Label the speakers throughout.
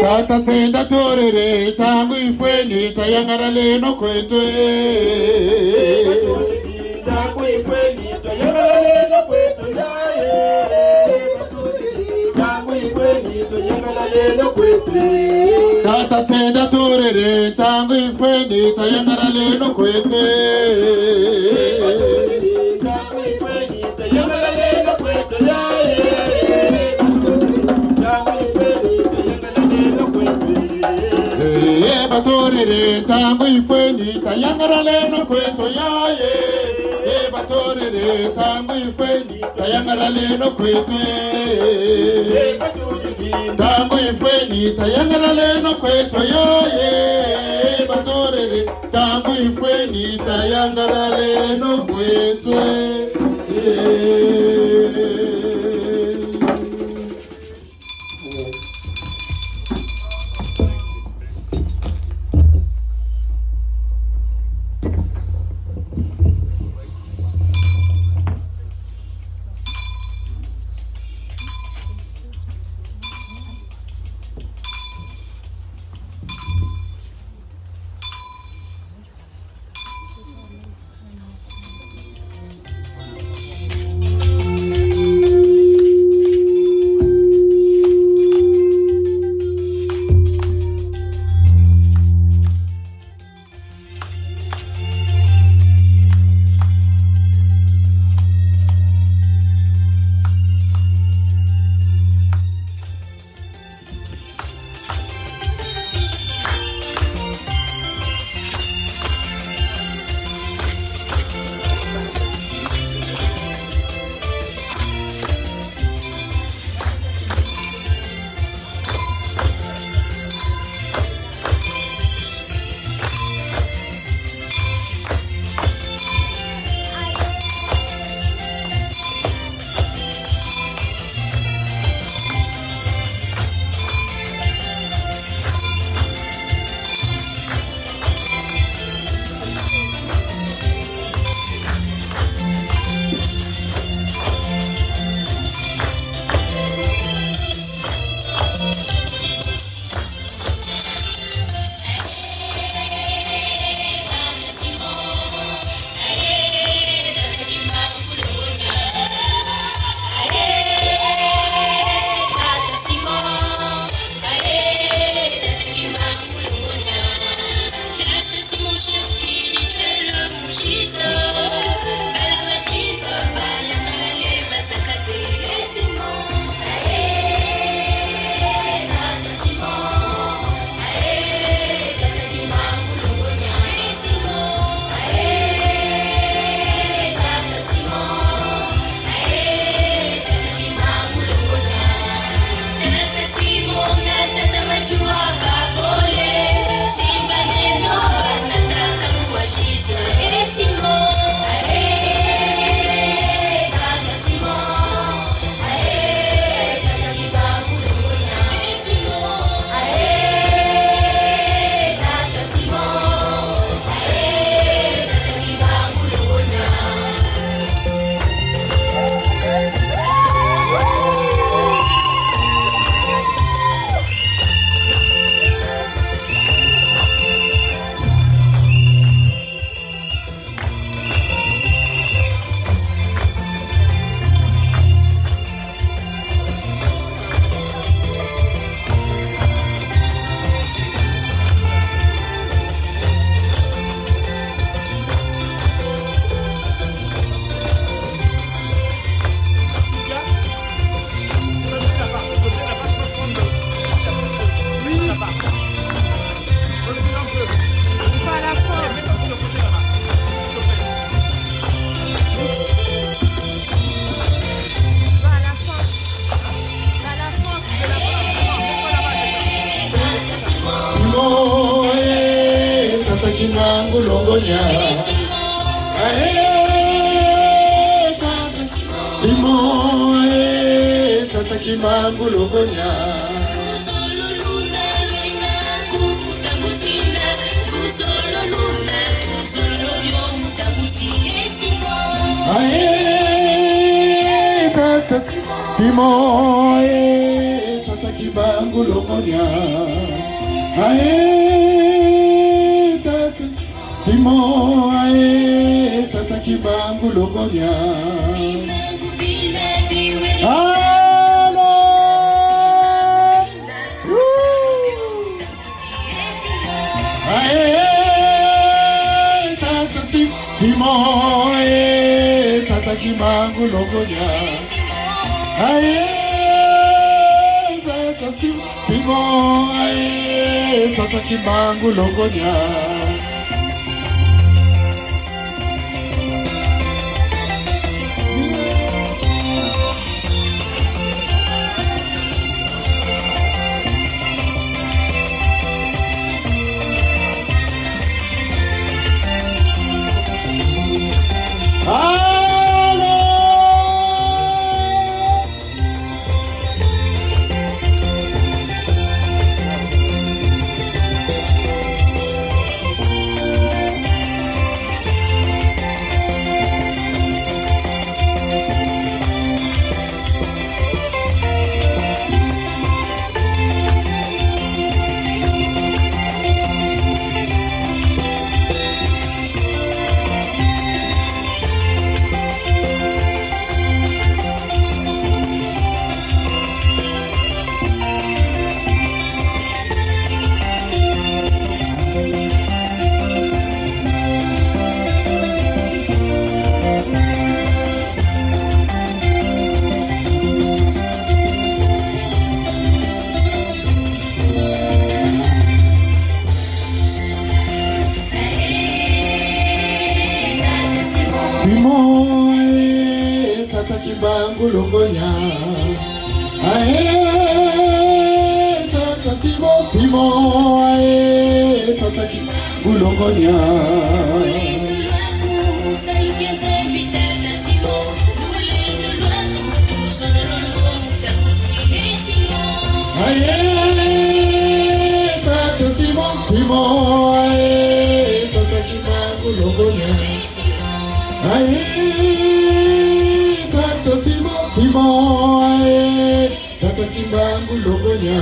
Speaker 1: Tata senda torere tangu ifweni tayangara leno kwetwe. Tangu ifweni tayangara leno kwetwe tangu ifweni tayangara leno kwetwe. Tata senda torere tangu ifweni tayangara leno kwetwe. Tangu ifweni tayangara leno kwetwe batorere tangu ifweni tayangara leno kweto yaye. Batorere tangu ifweni tayangara leno kweto. Tangu ifweni tayangara leno kweto yaye. Batorere tangu ifweni tayangara leno kweto.
Speaker 2: Kimangu longonya Simo Tata Kimangu longonya Tata Simo Tata Kimangu kibangu longonya. Ae tata Simo ae tata kibangu longonya. Simo ae tata kibangu longonya. Ae tata Simo ae tata kibangu longonya. Kibangu longonya. Ae tata Simo ae tata kibangu longonya. Ae tata Simo ae tata kibangu longonya. Ae Simo ae tata kibangu longonya.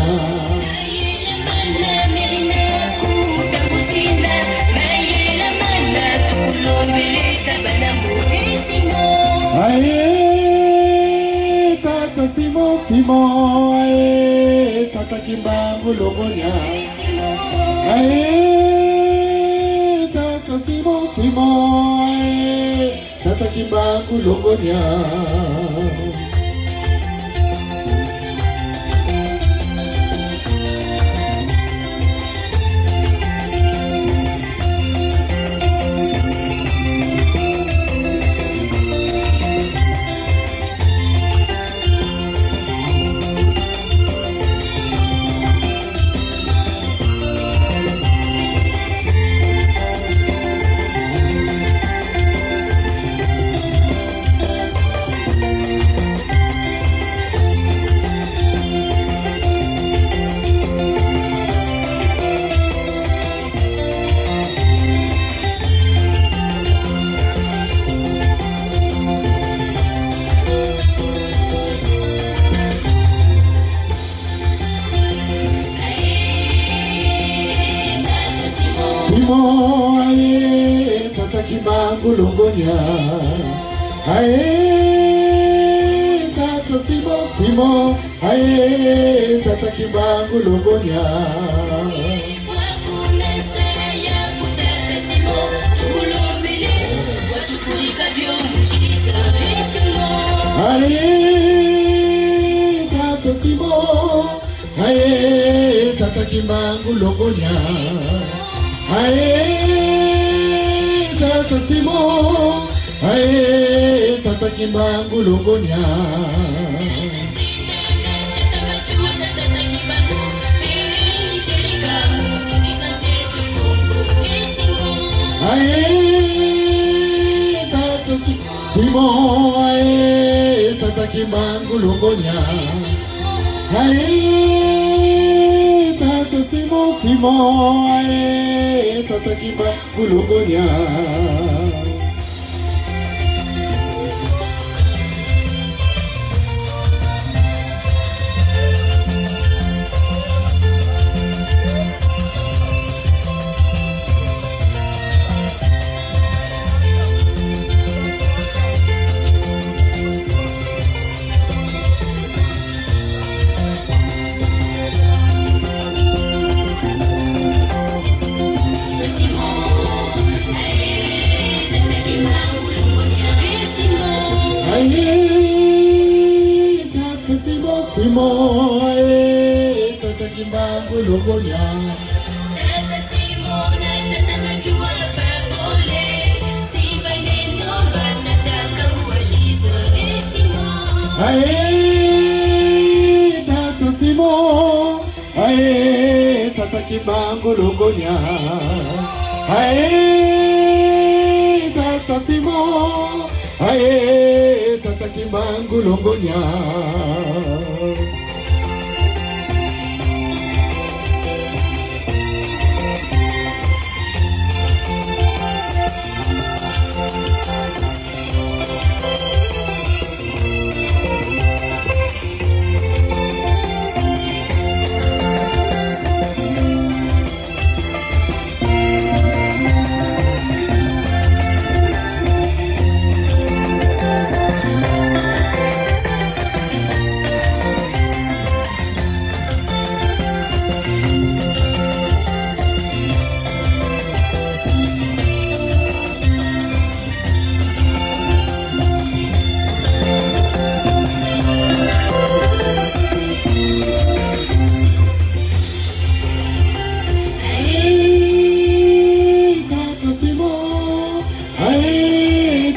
Speaker 2: Ae tata Simo ae tata kibangu longonya. Ae tata Simo ae tata kibangu longonya. Simo ae tata kibangu longonya. Ae tata Simo ae tata kibangu longonya. Ae tata Simo ae tata kibangu longonya. Ae tata Simo ae tata kibangu longonya. Ae tata Simo ae tata kibangu longonya. Ae tata Simo ae tata kibangu longonya. Simo ae tata kimbangu longonya.
Speaker 3: Tata Simo na tata najua pabole. Si maneno wanataka uagizo. Simo
Speaker 2: Ae tata Simo ae tata kimbangu longonya. Ae tata Simo ae tata kimbangu longonya.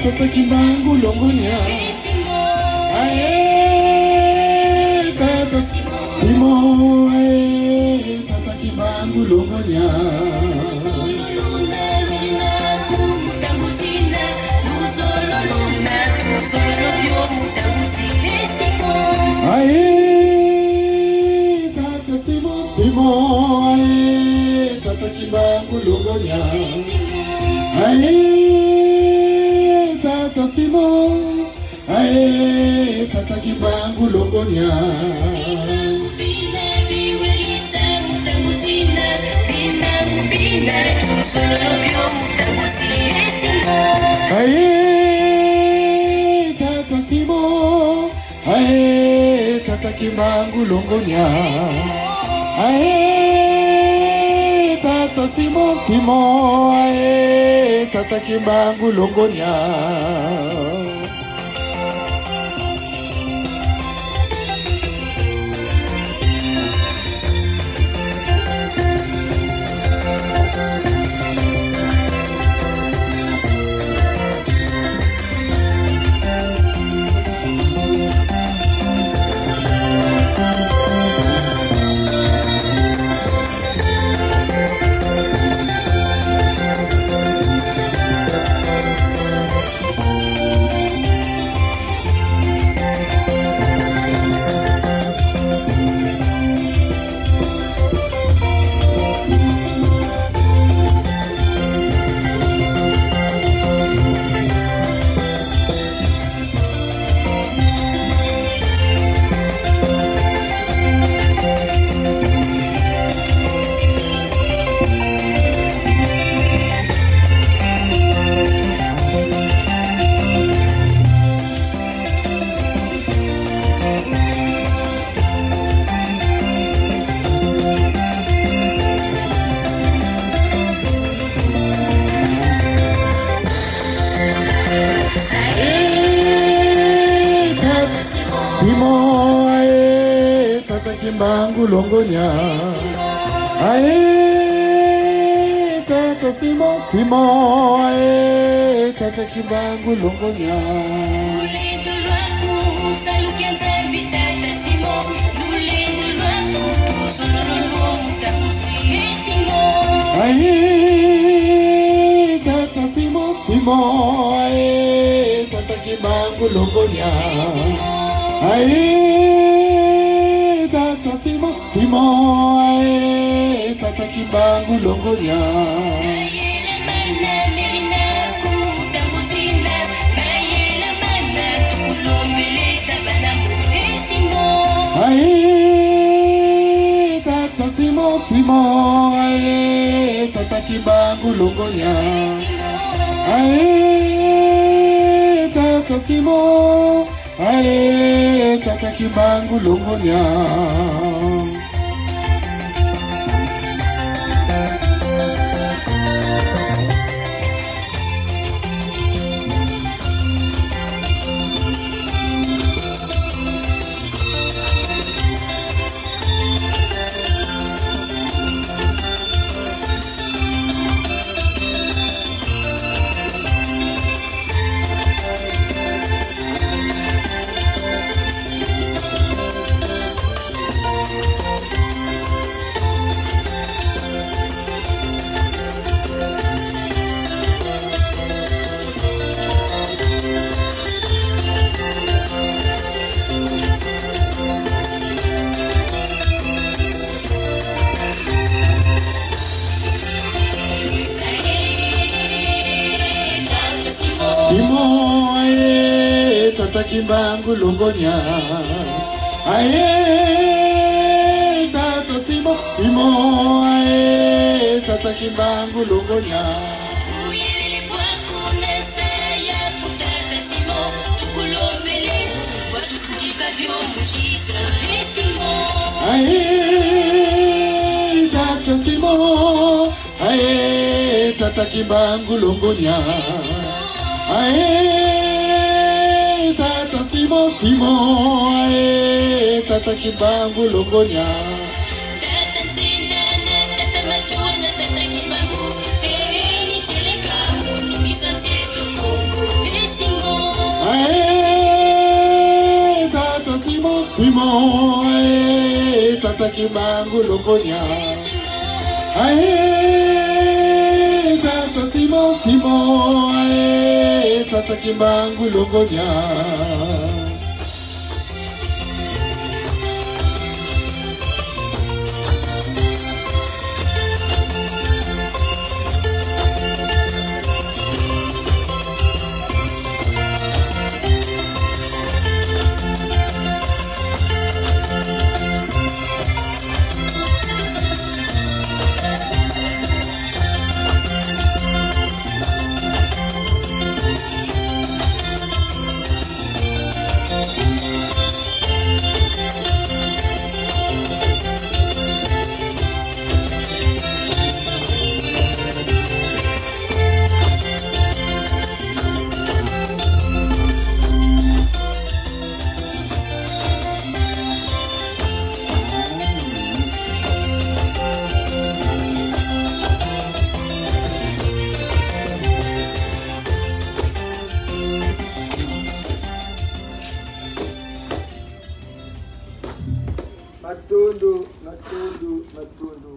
Speaker 2: Tata kimbangu longonya. Ae tata Simo ae tata kimbangu longonya. Ae tata Simo ae tata kimbangu longonya. Ae tata Simo ae tata kimbangu longonya. Ae tata Simo ae tata kimbangu longonya. Ae tata Simo ae tata kimbangu longonya. Simo ae tata kimbangu longonya. Ae tata Simo ae tata kimbangu longonya. Ae tata Simo ae tata kimbangu longonya. Ae tata Simo ae tata kimbangu longonya. Ae tata Simo ae tata kimbangu longonya. Ae tata Simo ae tata kimbangu longonya. tata kimbangu longonya. Aye, tata Simon, Simon, aye, tata kimbangu longonya. Aye, tata Simon, aye, tata kimbangu longonya. Aye, tata Simon, Simon, aye, tata kimbangu longonya.
Speaker 3: Tata Nzindana, tata Machuana, tata Kimbangu, ni Cheleka, Munubisa Cheto Kongo, Simon.
Speaker 2: Aye, tata Simon, Simon, aye, tata kimbangu longonya. Aye, tata Simon, Simon, aye, tata kimbangu longonya.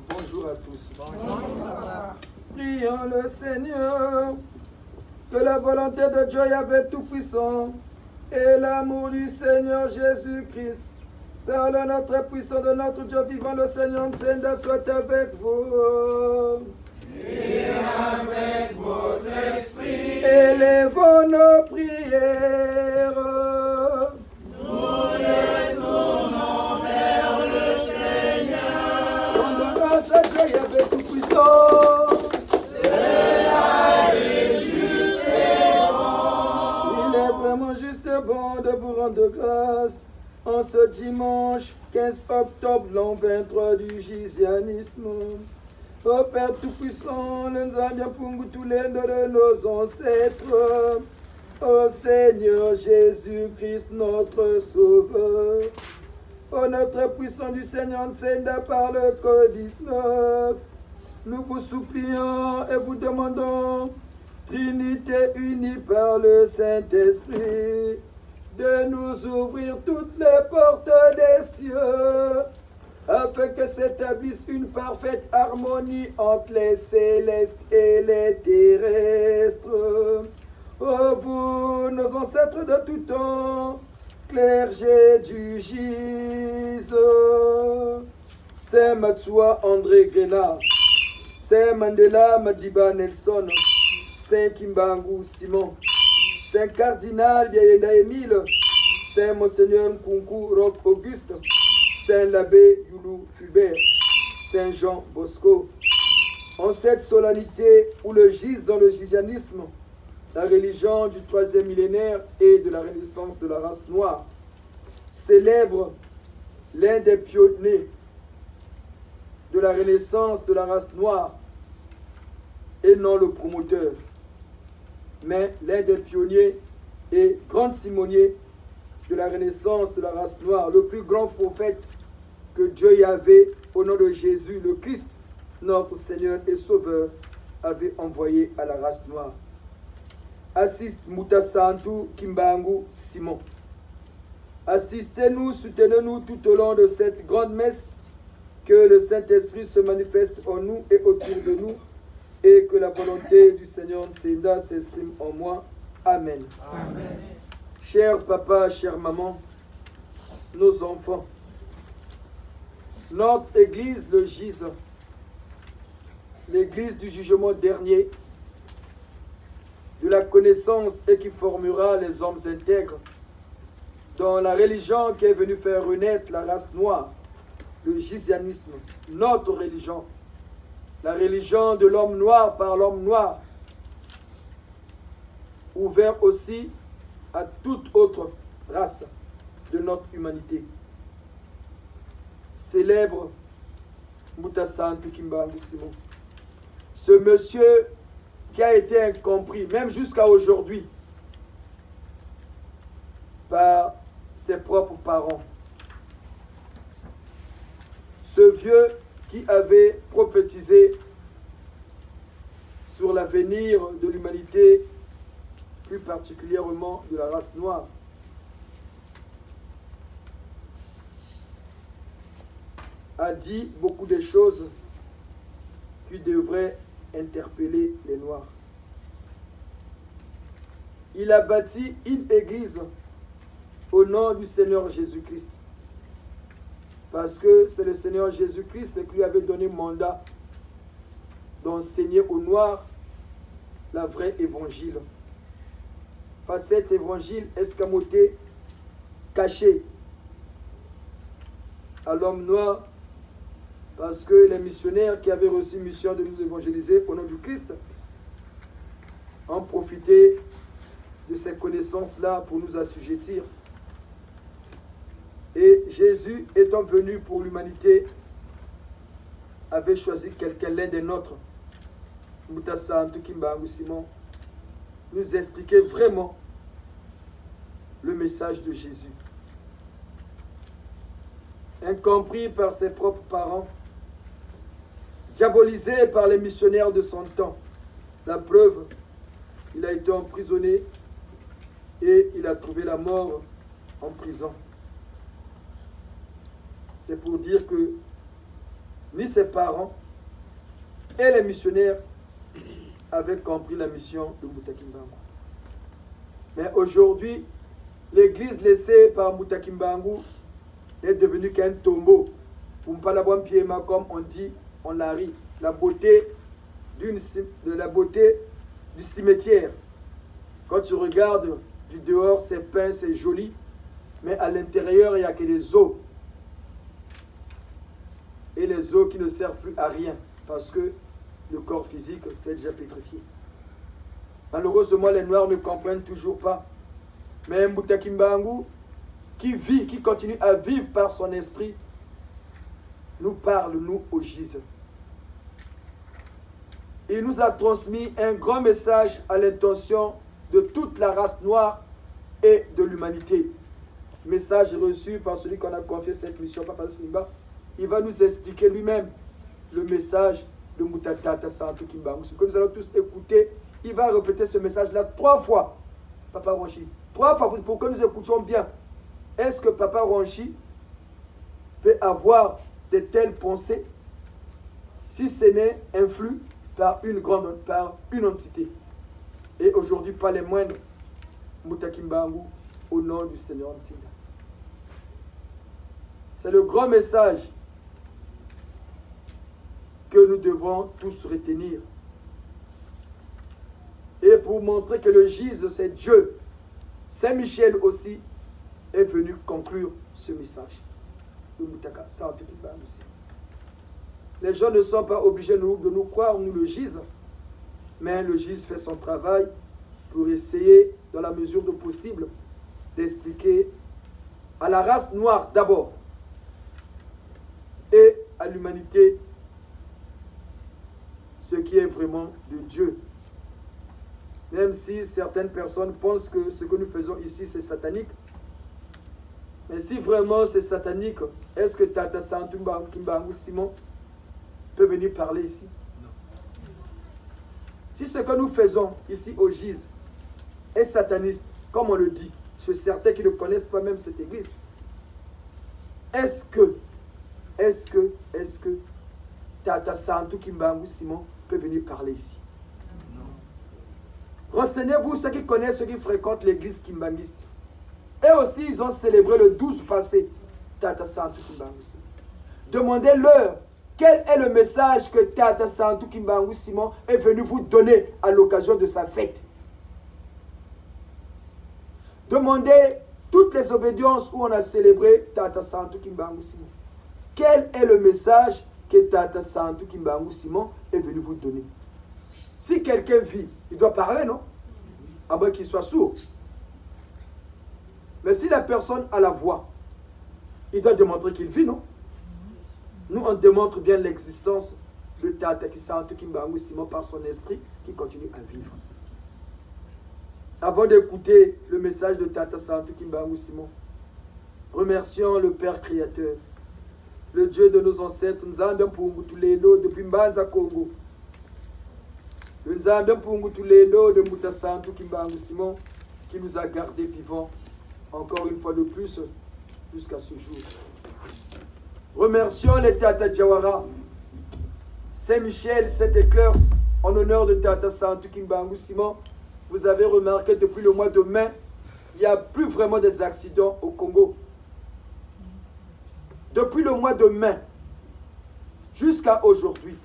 Speaker 4: Bonjour à tous. Prions le Seigneur, que la volonté de Dieu Yahvé Tout-Puissant et l'amour du Seigneur Jésus-Christ, par le notre puissant de notre Dieu vivant, le Seigneur Nzenda, soit avec vous. Et avec votre esprit. Élevons nos prières. Nous les tournons vers le Seigneur. Comme notre Dieu Yahvé Tout-Puissant. Cela est juste et bon. Il est vraiment juste et bon de vous rendre grâce en ce dimanche 15 octobre, l'an 23 du Gisianisme. Ô Père Tout-Puissant, nous avons pour tous les noms de nos ancêtres. Ô Seigneur Jésus-Christ, notre Sauveur. Ô notre puissant du Seigneur Nzenda par le code 19. Nous vous supplions et vous demandons, Trinité unie par le Saint-Esprit, de nous ouvrir toutes les portes des cieux, afin que s'établisse une parfaite harmonie entre les célestes et les terrestres. Ô vous, nos ancêtres de tout temps, clergés du Gise, Saint Matsua André Grenard, Saint Mandela Madiba Nelson, Saint Kimbangu Simon, Saint Cardinal Biayenda Émile, Saint Monseigneur Nkunku Roch Auguste, Saint l'abbé Youlou Fulbert, Saint Jean Bosco. En cette solennité où le gise dans le gisianisme, la religion du 3e millénaire et de la renaissance de la race noire, célèbre l'un des pionniers de la renaissance de la race noire, et non le promoteur, mais l'un des pionniers et grand timonier de la renaissance de la race noire, le plus grand prophète que Dieu avait, au nom de Jésus, le Christ, notre Seigneur et Sauveur, avait envoyé à la race noire. Assiste Moutasantu Kimbangu Simon. Assistez-nous, soutenez-nous tout au long de cette grande messe, que le Saint-Esprit se manifeste en nous et autour de nous, et que la volonté du Seigneur Nzenda s'exprime en moi. Amen. Amen. Cher papa, chère maman, nos enfants, notre Église, le Gise, l'Église du jugement dernier, de la connaissance et qui formera les hommes intègres, dans la religion qui est venue faire renaître la race noire, le gizianisme, notre religion, la religion de l'homme noir par l'homme noir, ouvert aussi à toute autre race de notre humanité. Célèbre Mutasantu Kimbangu Simon. Ce monsieur qui a été incompris, même jusqu'à aujourd'hui, par ses propres parents. Ce vieux qui avait prophétisé sur l'avenir de l'humanité, plus particulièrement de la race noire. A dit beaucoup de choses qui devraient interpeller les Noirs. Il a bâti une église au nom du Seigneur Jésus-Christ. Parce que c'est le Seigneur Jésus-Christ qui lui avait donné mandat d'enseigner aux Noirs la vraie évangile. Pas cet évangile escamoté, caché à l'homme noir, parce que les missionnaires qui avaient reçu mission de nous évangéliser au nom du Christ ont profité de ces connaissances-là pour nous assujettir. Et Jésus, étant venu pour l'humanité, avait choisi quelqu'un, l'un des nôtres, Mutasantu Kimbangu Simon, nous expliquer vraiment le message de Jésus. Incompris par ses propres parents, diabolisé par les missionnaires de son temps. La preuve, il a été emprisonné et il a trouvé la mort en prison. C'est pour dire que ni ses parents et les missionnaires avaient compris la mission de Mutakimbangu. Mais aujourd'hui, l'église laissée par Mutakimbangu est devenue qu'un tombeau. Pour ne pas la voir piéma, comme on dit, on la rit. La beauté du cimetière. Quand tu regardes du dehors, c'est peint, c'est joli, mais à l'intérieur, il n'y a que des os. Et les os qui ne servent plus à rien, parce que le corps physique s'est déjà pétrifié. Malheureusement, les Noirs ne comprennent toujours pas. Mais Mutakimbangu, qui vit, qui continue à vivre par son esprit, nous parle, nous, au Gise. Il nous a transmis un grand message à l'intention de toute la race noire et de l'humanité. Message reçu par celui qu'on a confié cette mission, Papa Simba. Il va nous expliquer lui-même le message de Mutatata Santu Kimbangu. Ce que nous allons tous écouter, il va répéter ce message-là 3 fois, Papa Ronchi. 3 fois pour que nous écoutions bien. Est-ce que Papa Ronchi peut avoir de telles pensées si ce n'est influe par une entité? Et aujourd'hui, pas les moindres, Mutakimbangu, au nom du Seigneur Nsinda. C'est le grand message que nous devons tous retenir. Et pour montrer que le Gise, c'est Dieu, Saint-Michel aussi est venu conclure ce message. Les gens ne sont pas obligés de nous croire, nous le Gise, mais le Gise fait son travail pour essayer, dans la mesure du possible, d'expliquer à la race noire d'abord et à l'humanité ce qui est vraiment de Dieu. Même si certaines personnes pensent que ce que nous faisons ici, c'est satanique. Mais si vraiment c'est satanique, est-ce que Tata Santu Kimbangu Simon peut venir parler ici? Non. Si ce que nous faisons ici au Gise est sataniste, comme on le dit, chez certains qui ne connaissent pas même cette église, est-ce que Tata Santu Kimbangu Simon peut venir parler ici? Non. Renseignez-vous ceux qui connaissent, ceux qui fréquentent l'église kimbanguiste. Et aussi, ils ont célébré le 12 passé Tata Santu Kimbangu Simon. Demandez-leur quel est le message que Tata Santu Kimbangu Simon est venu vous donner à l'occasion de sa fête. Demandez toutes les obédiences où on a célébré Tata Santo Kimbangu Simon. Quel est le message que Tata Santo Kimbangu Simon est venu vous donner? Si quelqu'un vit, il doit parler, non? À moins qu'il soit sourd. Mais si la personne a la voix, il doit démontrer qu'il vit, non? Nous, on démontre bien l'existence de Tata Santo Kimbangu Simon par son esprit qui continue à vivre. Avant d'écouter le message de Tata Santo Kimbangu Simon, remercions le Père Créateur, le Dieu de nos ancêtres, Nzambe Mpungu Tuledo depuis Mbanza Congo, le Nzambe Mpungu Tuledo de Mouta Santo Kimbangu Simon, qui nous a gardés vivants encore une fois de plus jusqu'à ce jour. Remercions les Tata Jawara, Saint-Michel, Saint-Éclair, en honneur de Tata Santo Kimbangu Simon. Vous avez remarqué depuis le mois de mai, il n'y a plus vraiment des accidents au Congo. Depuis le mois de mai jusqu'à aujourd'hui,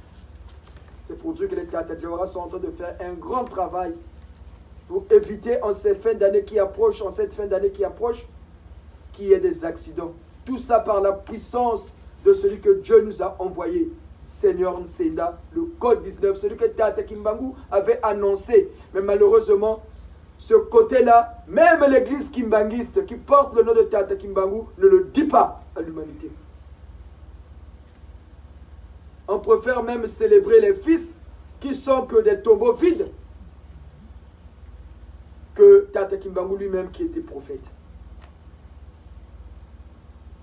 Speaker 4: c'est pour dire que les Tata Jawara sont en train de faire un grand travail pour éviter en cette fin d'année qui approche, qu'il y ait des accidents. Tout ça par la puissance de celui que Dieu nous a envoyé, Seigneur Nsenda, le code 19, celui que Tata Kimbangu avait annoncé. Mais malheureusement, ce côté-là, même l'église kimbanguiste qui porte le nom de Tata Kimbangu ne le dit pas à l'humanité. On préfère même célébrer les fils qui sont que des tombeaux vides que Tata Kimbangu lui-même qui était prophète.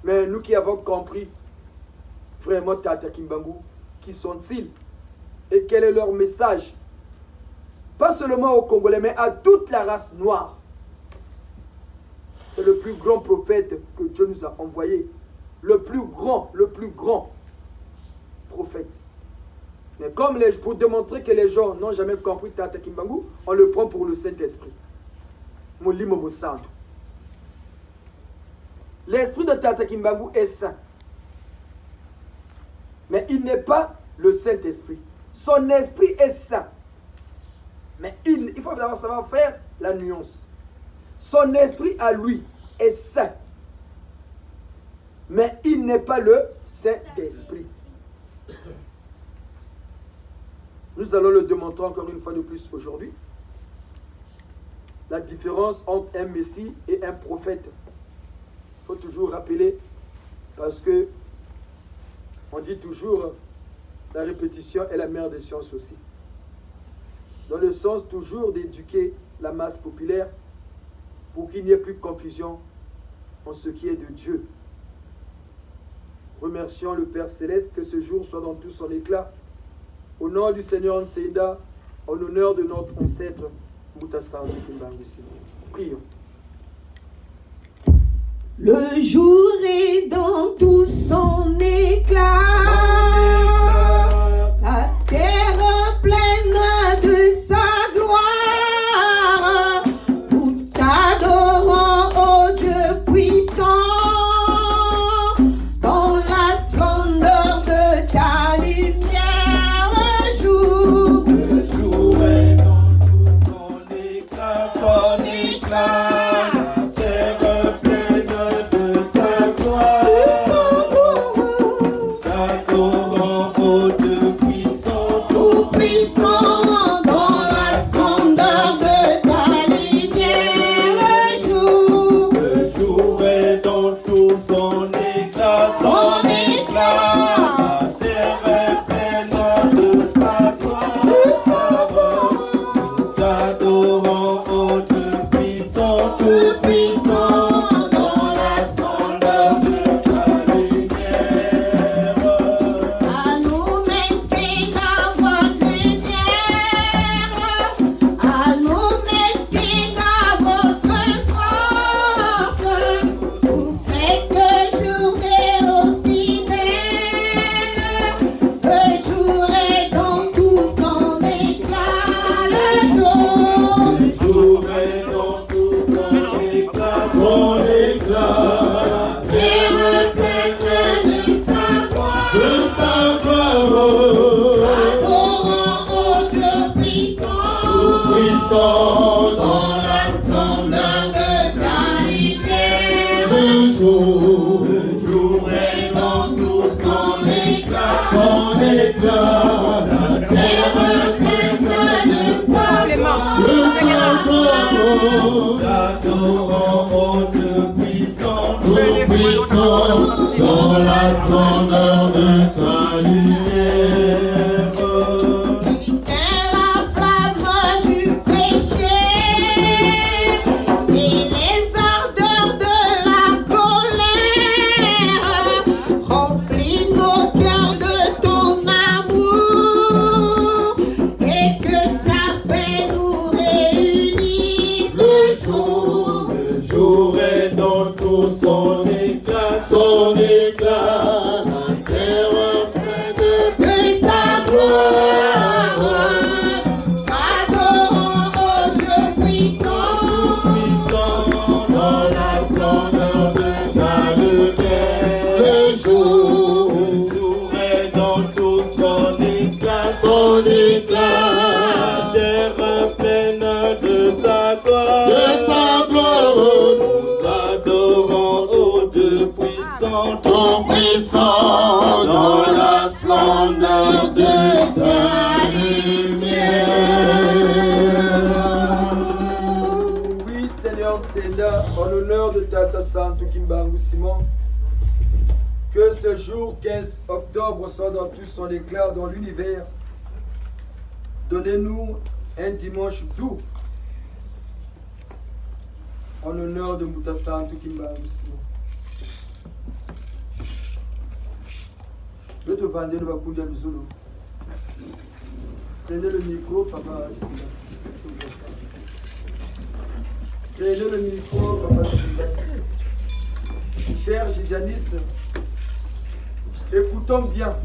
Speaker 4: Mais nous qui avons compris vraiment Tata Kimbangu, qui sont-ils et quel est leur message, pas seulement aux Congolais, mais à toute la race noire. C'est le plus grand prophète que Dieu nous a envoyé. Le plus grand prophète. Mais comme pour démontrer que les gens n'ont jamais compris Tata Kimbangu, on le prend pour le Saint-Esprit. Molimo Santo. L'esprit de Tata Kimbangu est saint. Mais il n'est pas le Saint-Esprit. Son esprit est saint. Mais il faut d'abord savoir faire la nuance. Son esprit à lui est saint. Mais il n'est pas le Saint-Esprit. Nous allons le démontrer encore une fois de plus aujourd'hui. La différence entre un Messie et un prophète. Il faut toujours rappeler, parce que on dit toujours la répétition est la mère des sciences aussi. Dans le sens toujours d'éduquer la masse populaire pour qu'il n'y ait plus de confusion en ce qui est de Dieu. Remercions le Père Céleste, que ce jour soit dans tout son éclat. Au nom du Seigneur Nsenda, en honneur de notre ancêtre Mouta Santo Kimbangu Simon. Prions.
Speaker 5: Le jour est dans tout son éclat, la terre pleine de sa gloire. Nous t'adorons, ô Dieu puissant, dans la splendeur de ta lumière. Le jour est dans tout son éclat, ton éclat.
Speaker 1: Gloire.
Speaker 2: dans la splendeur de ta lumière.
Speaker 5: Éteins la flamme du péché et les ardeurs de la colère. Remplis nos cœurs de ton amour et que ta paix nous réunisse.
Speaker 2: Le jour est dans tout son éclat, la terre pleine de
Speaker 5: sa gloire. Adorons au Dieu puissant
Speaker 2: dans la splendeur de ta lumière. Le jour est dans tout son éclat, la terre pleine de sa gloire. Nous adorons au Dieu puissant, ton puissant, dans la splendeur de ta lumière.
Speaker 4: Oui, Seigneur Tsenda, en l'honneur de Tata Santo Kimbangu Simon, que ce jour 15 octobre soit dans tout son éclat dans l'univers. Donnez-nous un dimanche doux en l'honneur de Tata Santo Kimbangu Simon. Je te vendre le Bakunda Luzolo. Prenez le micro, papa. Prenez le micro, papa. Chers gijanistes, écoutons bien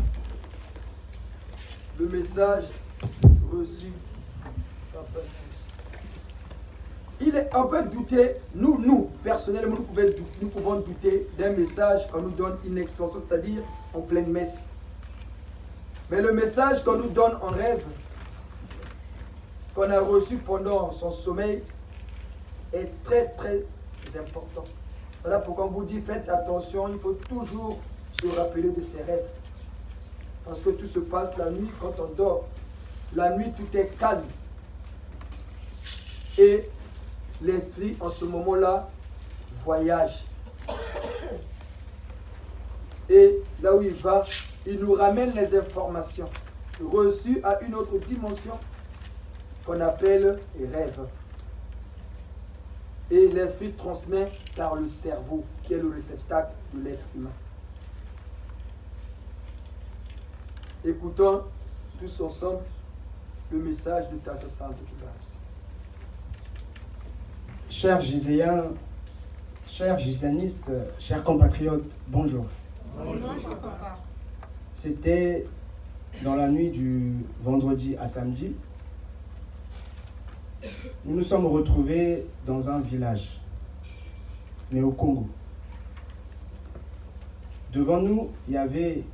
Speaker 4: le message reçu par Papa. On peut douter, nous, personnellement, nous pouvons douter d'un message qu'on nous donne in extenso, c'est-à-dire en pleine messe. Mais le message qu'on nous donne en rêve, qu'on a reçu pendant son sommeil, est très très important. Voilà pourquoi on vous dit, faites attention, il faut toujours se rappeler de ses rêves. Parce que tout se passe la nuit quand on dort. La nuit, tout est calme. Et l'esprit, en ce moment-là, voyage. Et là où il va, il nous ramène les informations reçues à une autre dimension qu'on appelle rêve. Et l'esprit transmet par le cerveau, qui est le réceptacle de l'être humain. Écoutons tous ensemble le message de Tata Santo Kimbangu.
Speaker 6: Chers Giséens, chers gisanistes, chers compatriotes, bonjour.
Speaker 5: Bonjour, papa.
Speaker 6: C'était dans la nuit du vendredi à samedi. Nous nous sommes retrouvés dans un village, mais au Congo. Devant nous, il y avait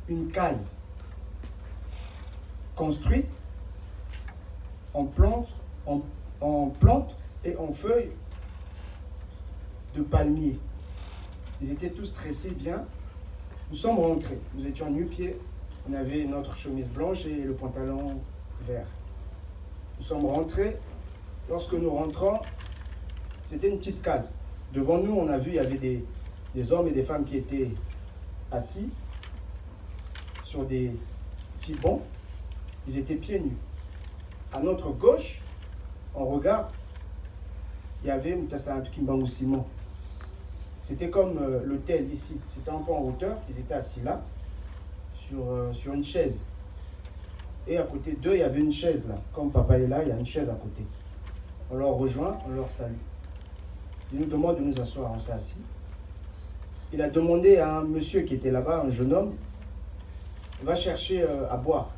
Speaker 6: une case construite en plantes et en feuilles de palmier. Ils étaient tous tressés bien. Nous sommes rentrés. Nous étions nu-pieds. On avait notre chemise blanche et le pantalon vert. Nous sommes rentrés. Lorsque nous rentrons, c'était une petite case. Devant nous, on a vu, il y avait des hommes et des femmes qui étaient assis sur des petits bancs. Ils étaient pieds nus. À notre gauche, on regarde, il y avait Mutasa Kimbangu Simon. C'était comme l'hôtel ici. C'était un peu en hauteur. Ils étaient assis là, sur une chaise. Et à côté d'eux, il y avait une chaise là. Comme papa est là, il y a une chaise à côté. On leur rejoint, on leur salue. Il nous demande de nous asseoir, on s'est assis. Il a demandé à un monsieur qui était là-bas, un jeune homme, il va chercher à boire.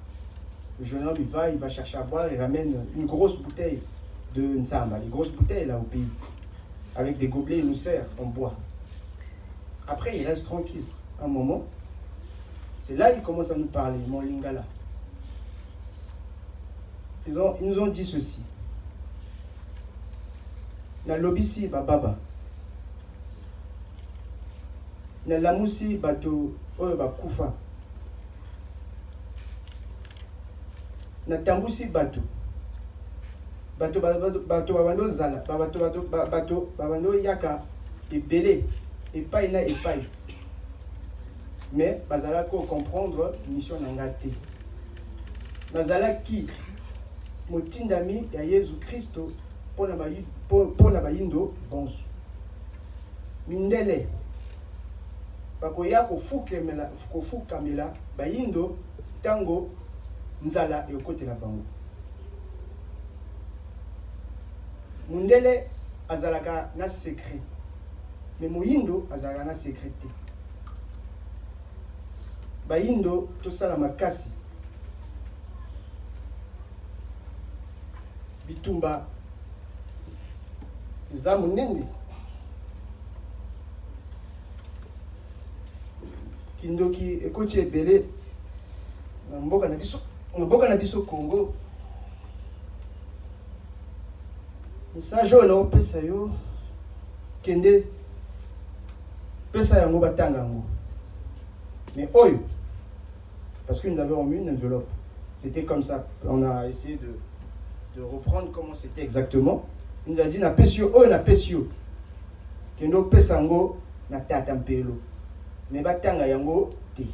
Speaker 6: Le jeune homme, il va chercher à boire, il ramène une grosse bouteille de Nsamba, les grosses bouteilles là au pays. Avec des gobelets, il nous sert, on boit. Après, il reste tranquille. Un moment, c'est là qu'il commence à nous parler, mon lingala. Ils nous ont dit ceci. Na lobisi bababa. Na lamusi bato oyo bakufa. Na tambusi bato. Bato babando zala, bato babando yaka ebele, epai na epai. mais bazala ko comprendre mission nangate. Bazala qui motindami ya Yesu Kristo pona bayindo bonso. Mindele bakoya kofukamela bayindo tango nzala ekotela bango. Mundele azalaka na secret, mais moyindo azalaka na secret te. Bayindo tosala makasi bitumba eza monene kindoki ekoti ebele na mboka na biso Congo. Message oyo naopesa yo kende pesa yango batanga yango. Mais oyo, parce que nous avons mis une enveloppe, c'était comme ça. On a essayé de reprendre comment c'était exactement. Il nous a dit na pesio oyo na pesio kendo pesa yango na tata mpelo. Mais batanga yango te.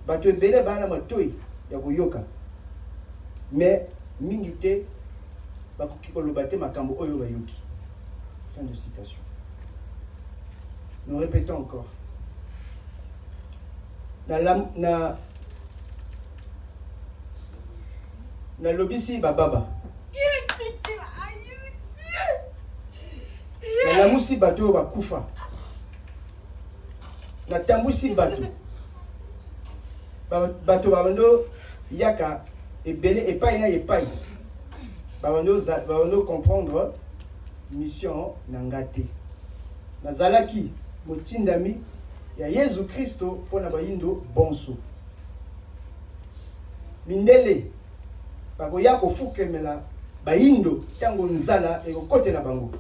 Speaker 6: Bato ebele bana matoi ya koyoka. Mais mingi te bakoki koloba te makambo oyo bayoki. Fin de citation. Nous répétons encore. Na lobisi bababa. Na lamusi bato bakufa. Na tambusi bato. Bato babando yaka ebele epai na epai. Babando comprendre mission nangate. Nazalaki motindami ya Yesu Kristo pona bayindo bonso. Mindele bakoya kofukemela bayindo tango nzala ekokotela bango.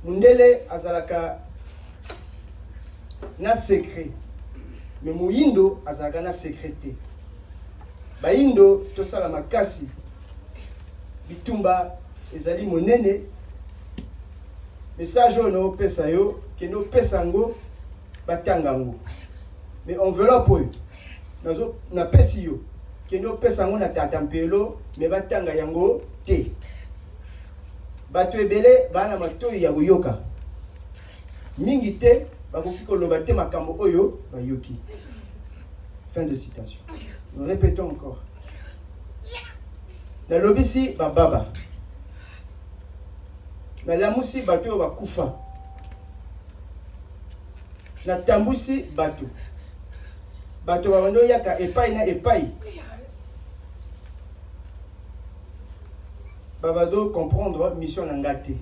Speaker 6: Mundele azalaka na secret, mais moyindo azalaka na secreté. Bayindo tosala makasi bitumba ezali monene. Message oyo pesa yo kendo pesa ngo batanga ngo. Mais enveloppe oyo nazo na pesi yo kendo pesa ngo na tata mpelo mais batanga yango te. Bato ebele bana matoi ya koyoka. Mingi te bakoki koloba te makambo oyo bayoki. Fin de citation. Nous répétons encore. Na lobisi bababa. Na lamusi bato bakufa. Na tambusi bato. Bato babando yaka epai na epai. Babado comprendre mission nangate.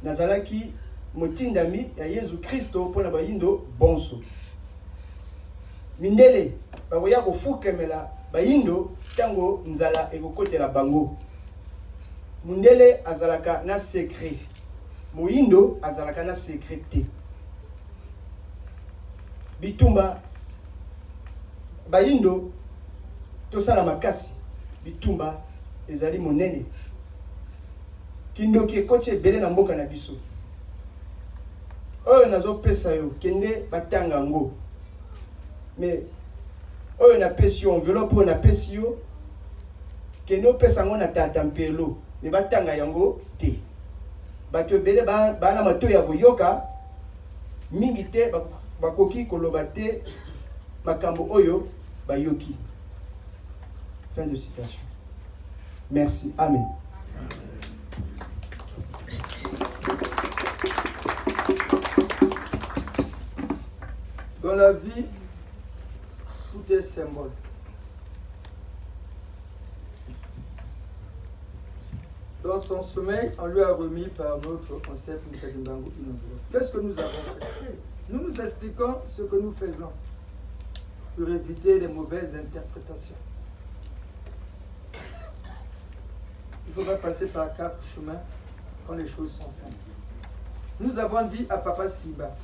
Speaker 6: Nazalaki motindami ya Yesu Kristo pona bayindo bonso. Mindele bakoya kofukemela bayindo tango nzala ekokotela bango. Mundele azalaka na secret. Moyindo azalaka na secret te. Bitumba bayindo tosala makasi bitumba ezali monene. Kindoki ekoti ebele na mboka na biso. Oyo nazo pesa yo kende batanga ngo. Mais oyo na pesi yo enveloppe oyo na pesi yo kende pesa ngo na tata mpelo mais batanga yango te. Bato ebele bana mato ya koyoka mingi te bakoki koloba te makambo oyo bayoki. Fin de citation. Merci. Amen.
Speaker 4: Dans la vie, tout est symbole. Dans son sommeil, on lui a remis par notre ancêtre Nkadimbangu une enveloppe. Qu'est-ce que nous avons fait? Nous nous expliquons ce que nous faisons pour éviter les mauvaises interprétations. Il faudra passer par 4 chemins quand les choses sont simples. Nous avons dit à Papa Siba,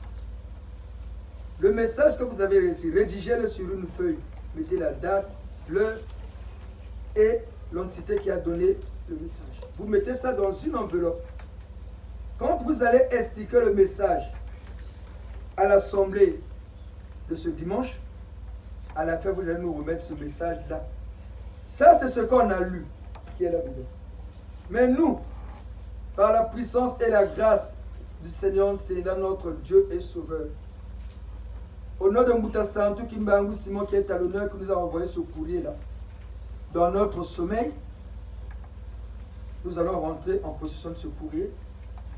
Speaker 4: le message que vous avez reçu, rédigez-le sur une feuille, mettez la date, l'heure et l'entité qui a donné le message. Vous mettez ça dans une enveloppe. Quand vous allez expliquer le message à l'assemblée de ce dimanche, à la fin, vous allez nous remettre ce message-là. Ça, c'est ce qu'on a lu, qui est là-dedans. Mais nous, par la puissance et la grâce du Seigneur, c'est là notre Dieu et Sauveur. Au nom de Mbuta Santu Kimbangu Simon, qui est à l'honneur, qui nous a envoyé ce courrier-là, dans notre sommeil, nous allons rentrer en possession de ce courrier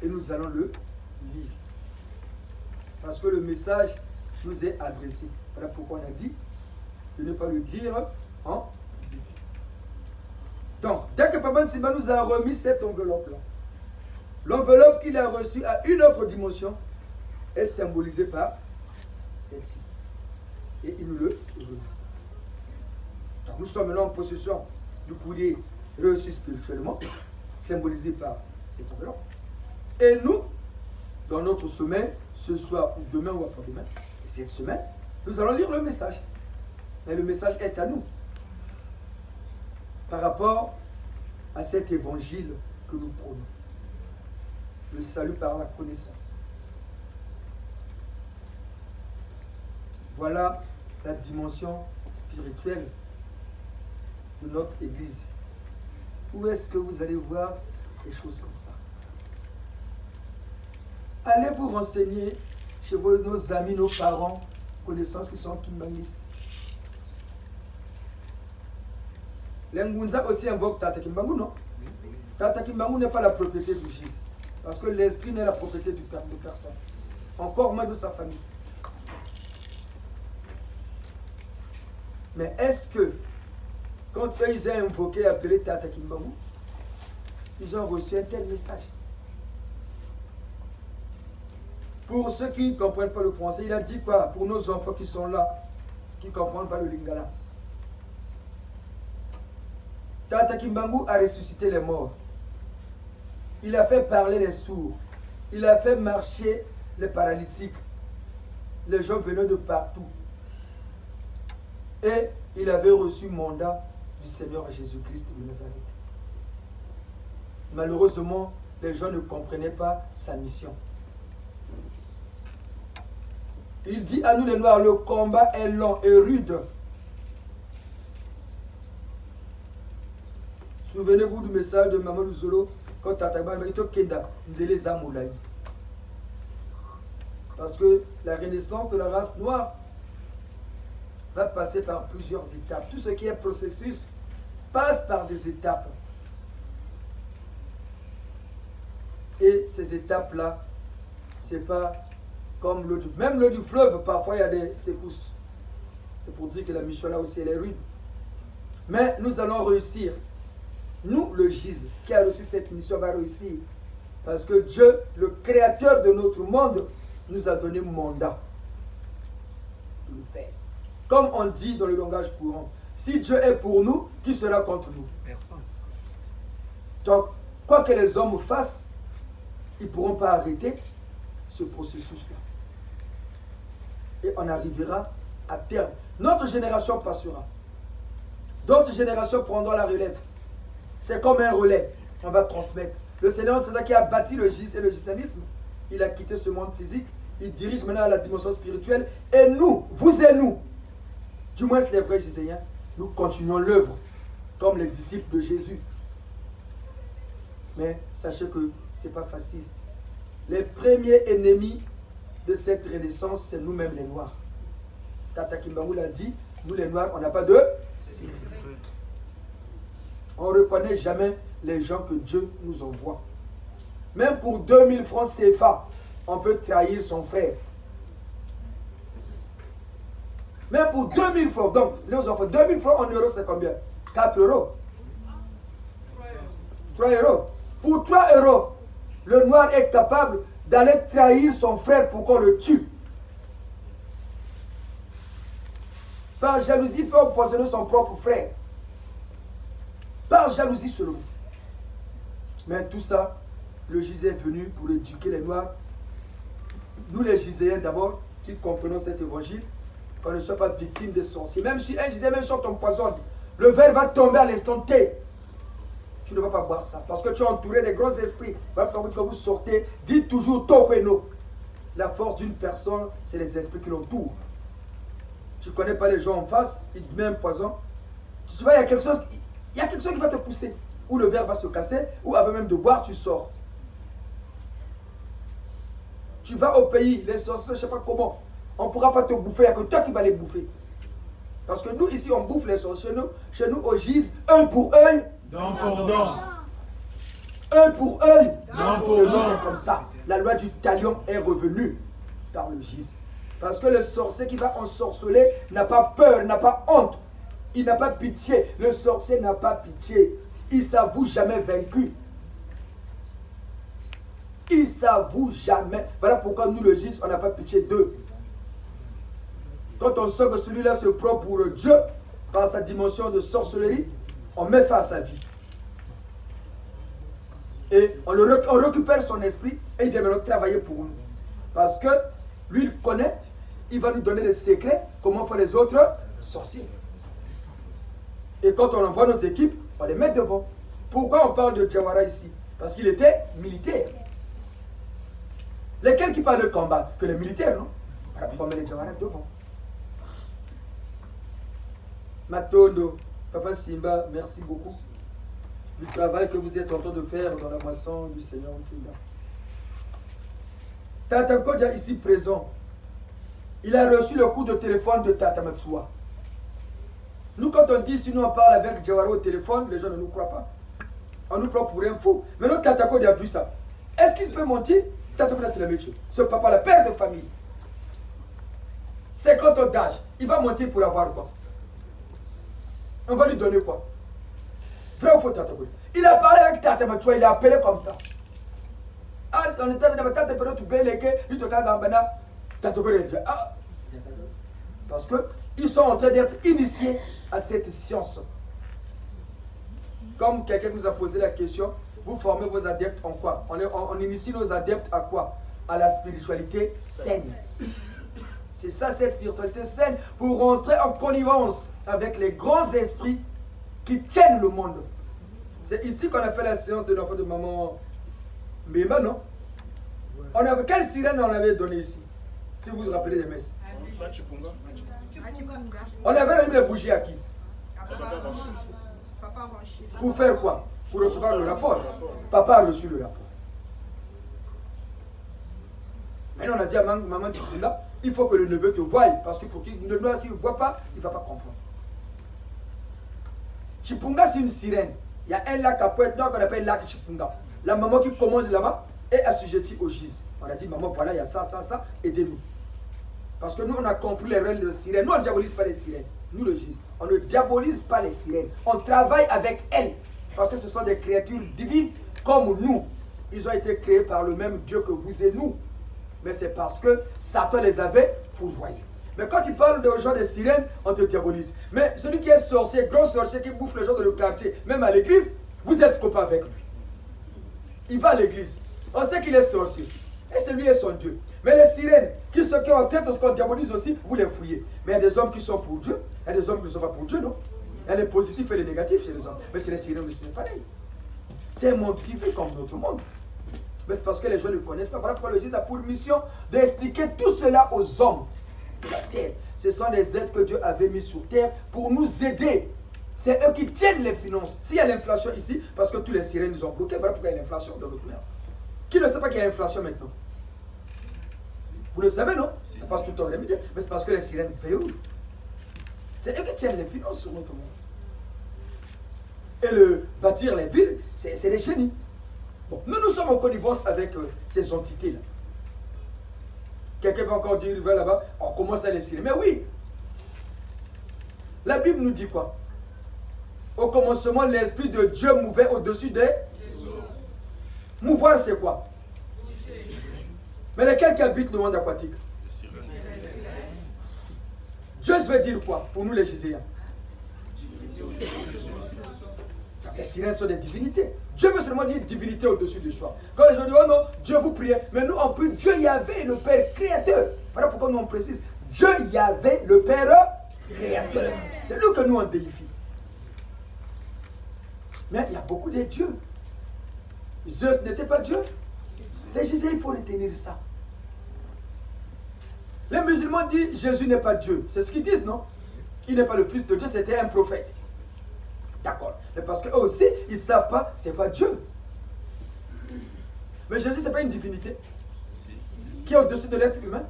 Speaker 4: et nous allons le lire. Parce que le message nous est adressé. Voilà pourquoi on a dit de ne pas le lire en Bible. Donc, dès que Papa Nsimba nous a remis cette enveloppe-là, l'enveloppe qu'il a reçue à une autre dimension est symbolisée par celle-ci. Et il nous le remet. Donc, nous sommes maintenant en possession du courrier reçu spirituellement, symbolisé par cette enveloppe. Et nous, dans notre sommeil, ce soir ou demain ou après-demain, cette semaine, nous allons lire le message. Mais le message est à nous. Par rapport à cet évangile que nous prônons. Le salut par la connaissance. Voilà la dimension spirituelle de notre Église. Où est-ce que vous allez voir des choses comme ça? Allez vous renseigner chez nos amis, nos parents, connaissances qui sont kimbangistes. L'Ngunza aussi invoque Tata Kimbangu, non? Tata Kimbangu n'est pas la propriété du Jésus. Parce que l'esprit n'est la propriété de personne. Encore moins de sa famille. Mais est-ce que, quand eux, ils ont invoqué et appelé Tata Kimbangu, ils ont reçu un tel message? Pour ceux qui ne comprennent pas le français, il a dit quoi? Pour nos enfants qui sont là, qui ne comprennent pas le lingala. Tata Kimbangu a ressuscité les morts. Il a fait parler les sourds. Il a fait marcher les paralytiques. Les gens venaient de partout. Et il avait reçu mandat du Seigneur Jésus-Christ de Nazareth. Malheureusement, les gens ne comprenaient pas sa mission. Il dit à nous les Noirs, le combat est long et rude. Souvenez-vous du message de Mamadou Zolo quand Tataban m'a dit Kenda, Nzele Zamoulaï. Parce que la renaissance de la race noire va passer par plusieurs étapes. Tout ce qui est processus passe par des étapes. Et ces étapes-là, c'est pas comme l'eau du... Même l'eau du fleuve, parfois il y a des secousses. C'est pour dire que la mission là aussi, elle est rude. Mais nous allons réussir. Nous, le GIZ, qui a reçu cette mission, va réussir. Parce que Dieu, le créateur de notre monde, nous a donné mandat de le faire. Comme on dit dans le langage courant, si Dieu est pour nous, qui sera contre nous? Personne. Donc, quoi que les hommes fassent, ils ne pourront pas arrêter ce processus-là. Et on arrivera à terme. Notre génération passera. D'autres générations prendront la relève. C'est comme un relais. On va transmettre. Le Seigneur, c'est ça qui a bâti le GIZ et le gisanisme. Il a quitté ce monde physique. Il dirige maintenant à la dimension spirituelle. Et nous, vous et nous, du moins les vrais giséens, nous continuons l'œuvre comme les disciples de Jésus. Mais sachez que ce n'est pas facile. Les premiers ennemis de cette renaissance, c'est nous-mêmes les Noirs. Tata Kimbangu l'a dit, nous les Noirs, on n'a pas de secret. On ne reconnaît jamais les gens que Dieu nous envoie. Même pour 2000 francs CFA, on peut trahir son frère. Même pour 2000 francs, donc, les enfants, 2000 francs en euros, c'est combien? 4 euros. 3 euros. Pour 3 euros, le noir est capable d'aller trahir son frère pour qu'on le tue. Par jalousie, il peut empoisonner son propre frère. Par jalousie seulement. Mais tout ça, le GIZ est venu pour éduquer les Noirs. Nous les Giséens d'abord, qui comprenons cet évangile, qu'on ne soit pas victime des sorciers. Même si un Gizé, même si on t'empoisonne, le verre va tomber à l'instant T. Tu ne vas pas boire ça. Parce que tu es entouré des grands esprits. Quand vous sortez, dites toujours Tokweno. La force d'une personne, c'est les esprits qui l'entourent. tu ne connais pas les gens en face, ils te mettent un poison. Tu vois, il y a quelque chose qui va te pousser. Ou le verre va se casser, ou avant même de boire, tu sors. Tu vas au pays, les sorciers, je ne sais pas comment. On ne pourra pas te bouffer, il n'y a que toi qui vas les bouffer. Parce que nous, ici, on bouffe les sorciers. Chez nous, au gise, œil pour œil.
Speaker 1: Dent pour dent.
Speaker 4: Œil pour œil.
Speaker 1: Dent pour
Speaker 4: Chez nous,
Speaker 1: dent.
Speaker 4: c'est comme ça. La loi du talion est revenue par le gise. Parce que le sorcier qui va ensorceler n'a pas peur, n'a pas honte. Il n'a pas pitié. Le sorcier n'a pas pitié. Il ne s'avoue jamais vaincu. Il ne s'avoue jamais. Voilà pourquoi nous, le gise, on n'a pas pitié d'eux. Quand on sait que celui-là se prend pour Dieu, par sa dimension de sorcellerie, on met fin à sa vie. Et on récupère son esprit et il vient maintenant travailler pour nous. Parce que lui, il connaît, il va nous donner des secrets, comment font les autres sorciers. Et quand on envoie nos équipes, on les met devant. Pourquoi on parle de Jawara ici? Parce qu'il était militaire. Lesquels qui parlent de combat? Que les militaires, non? Voilà pourquoi on met les Jawara devant. Matondo, Papa Simba, merci beaucoup du travail que vous êtes en train de faire dans la moisson du Seigneur Simba. Tata Kodja ici présent, il a reçu le coup de téléphone de Tata Matsua. Nous, quand on dit, si nous on parle avec Jawara au téléphone, les gens ne nous croient pas. On nous prend pour un fou. Maintenant, Tata Kodja a vu ça. Est-ce qu'il peut mentir? Tata Kodja a dit, ce papa, le père de famille, 50 ans d'âge, il va mentir pour avoir quoi? On va lui donner quoi? Vrai ou faux, Tata Kodja? Il a parlé avec Tata Matsua, il a appelé comme ça. Ah, on était avec Tata Kodja, tu peux l'écrire, il te dit, Tata Kodja dit, ah. Parce qu'ils sont en train d'être initiés à cette science. Comme quelqu'un nous a posé la question, vous formez vos adeptes en quoi? On initie nos adeptes à quoi? À la spiritualité saine. C'est ça, cette spiritualité saine, pour rentrer en connivence avec les grands esprits qui tiennent le monde. C'est ici qu'on a fait la séance de l'enfant de maman Mbemba, non? On avait, quelle sirène on avait donné ici? Si vous vous rappelez des messes. On avait remis les bougies à qui? Pour faire quoi? Pour recevoir le rapport. Papa a reçu le rapport. Maintenant on a dit à maman Chipunda, il faut que le neveu te voie, parce que pour qu'il ne voit pas, il ne va pas comprendre. Chipunga, c'est une sirène. Il y a un lac à Pointe-Noire qu'on appelle lac Chipunga. La maman qui commande là-bas est assujettie au gise. On a dit, maman, voilà, il y a ça, ça, ça, aidez-nous. Parce que nous, on a compris les règles de sirène. Nous, on ne diabolise pas les sirènes. Nous, le gise. On ne diabolise pas les sirènes. On travaille avec elles. Parce que ce sont des créatures divines comme nous. Ils ont été créés par le même Dieu que vous et nous. Mais c'est parce que Satan les avait fourvoyés. Mais quand tu parles de gens des sirènes, on te diabolise. Mais celui qui est sorcier, gros sorcier qui bouffe les gens dans le quartier, même à l'église, vous êtes copains avec lui. Il va à l'église. On sait qu'il est sorcier. Et c'est lui et son Dieu. Mais les sirènes, qui sont en tête de ce qu'on diabolise aussi, vous les fouillez. Mais il y a des hommes qui sont pour Dieu, il y a des hommes qui ne sont pas pour Dieu, non? Il y a les positifs et les négatifs chez les hommes. Mais chez les sirènes aussi, c'est pareil. C'est un monde qui vit comme notre monde. Mais c'est parce que les gens ne connaissent pas. Voilà pourquoi le Jésus a pour mission d'expliquer tout cela aux hommes de la terre. Ce sont des aides que Dieu avait mis sur terre pour nous aider. C'est eux qui tiennent les finances. S'il y a l'inflation ici, parce que tous les sirènes nous ont bloqués, voilà pourquoi il y a l'inflation dans notre mer. Qui ne sait pas qu'il y a l'inflation maintenant? Vous le savez, non? Ça passe tout le temps dans les médias. Mais c'est parce que les sirènes verrouillent. C'est eux qui tiennent les finances sur notre monde. Et bâtir les villes, c'est des génies. Bon, nous sommes en connivence avec ces entités-là. Quelqu'un va encore dire, il va là-bas, on commence à les sirènes. Mais oui, la Bible nous dit quoi? Au commencement, l'Esprit de Dieu mouvait au-dessus des... Mouvoir, c'est quoi? Mais lesquels qui habitent le monde aquatique? Dieu veut dire quoi pour nous les Giséens? Les sirènes sont des divinités. Dieu veut seulement dire divinité au-dessus de soi. Quand les gens disent, oh non, Dieu vous priait. Mais nous, on prie Dieu Yahvé, le Père créateur. Voilà pourquoi nous on précise. Dieu Yahvé, le Père créateur. C'est lui que nous on déifie. Mais il y a beaucoup de dieux. Zeus n'était pas Dieu. Les Giséens, il faut retenir ça. Les musulmans disent Jésus n'est pas Dieu. C'est ce qu'ils disent, non? Il n'est pas le fils de Dieu, c'était un prophète. D'accord. Mais parce qu'eux aussi, ils ne savent pas c'est quoi Dieu. Mais Jésus, ce n'est pas une divinité qui est au-dessus de l'être humain.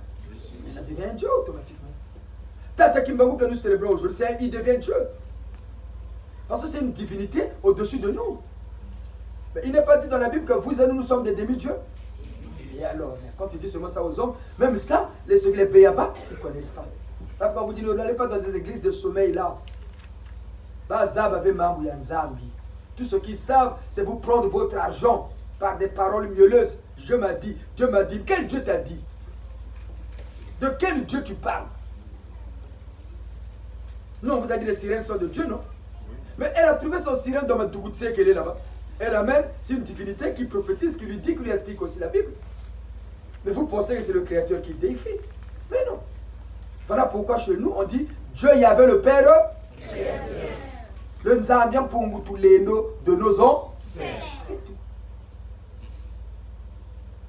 Speaker 4: Mais ça devient un Dieu automatiquement. Tata Kimbangu que nous célébrons aujourd'hui, il devient Dieu. Parce que c'est une divinité au-dessus de nous. Mais il n'est pas dit dans la Bible que vous et nous sommes des demi-dieux. Et alors, quand tu dis seulement ça aux hommes, même ça, les Béaba, ils ne connaissent pas. Là, quand vous dites, n'allez pas dans des églises de sommeil là. Tout ce qu'ils savent, c'est vous prendre votre argent par des paroles mielleuses. Dieu m'a dit, quel Dieu t'a dit? De quel Dieu tu parles? Nous, on vous a dit les sirènes sont de Dieu, non? Mais elle a trouvé son sirène dans ma Dougoutse qu'elle est là-bas. Elle amène, c'est une divinité qui prophétise, qui lui dit, qui lui explique aussi la Bible. Mais vous pensez que c'est le Créateur qui le déifie? Mais non. Voilà pourquoi chez nous, on dit, Dieu y avait le Père Créateur. Le Nzambian Pungutu Leno de nos ans, c'est tout.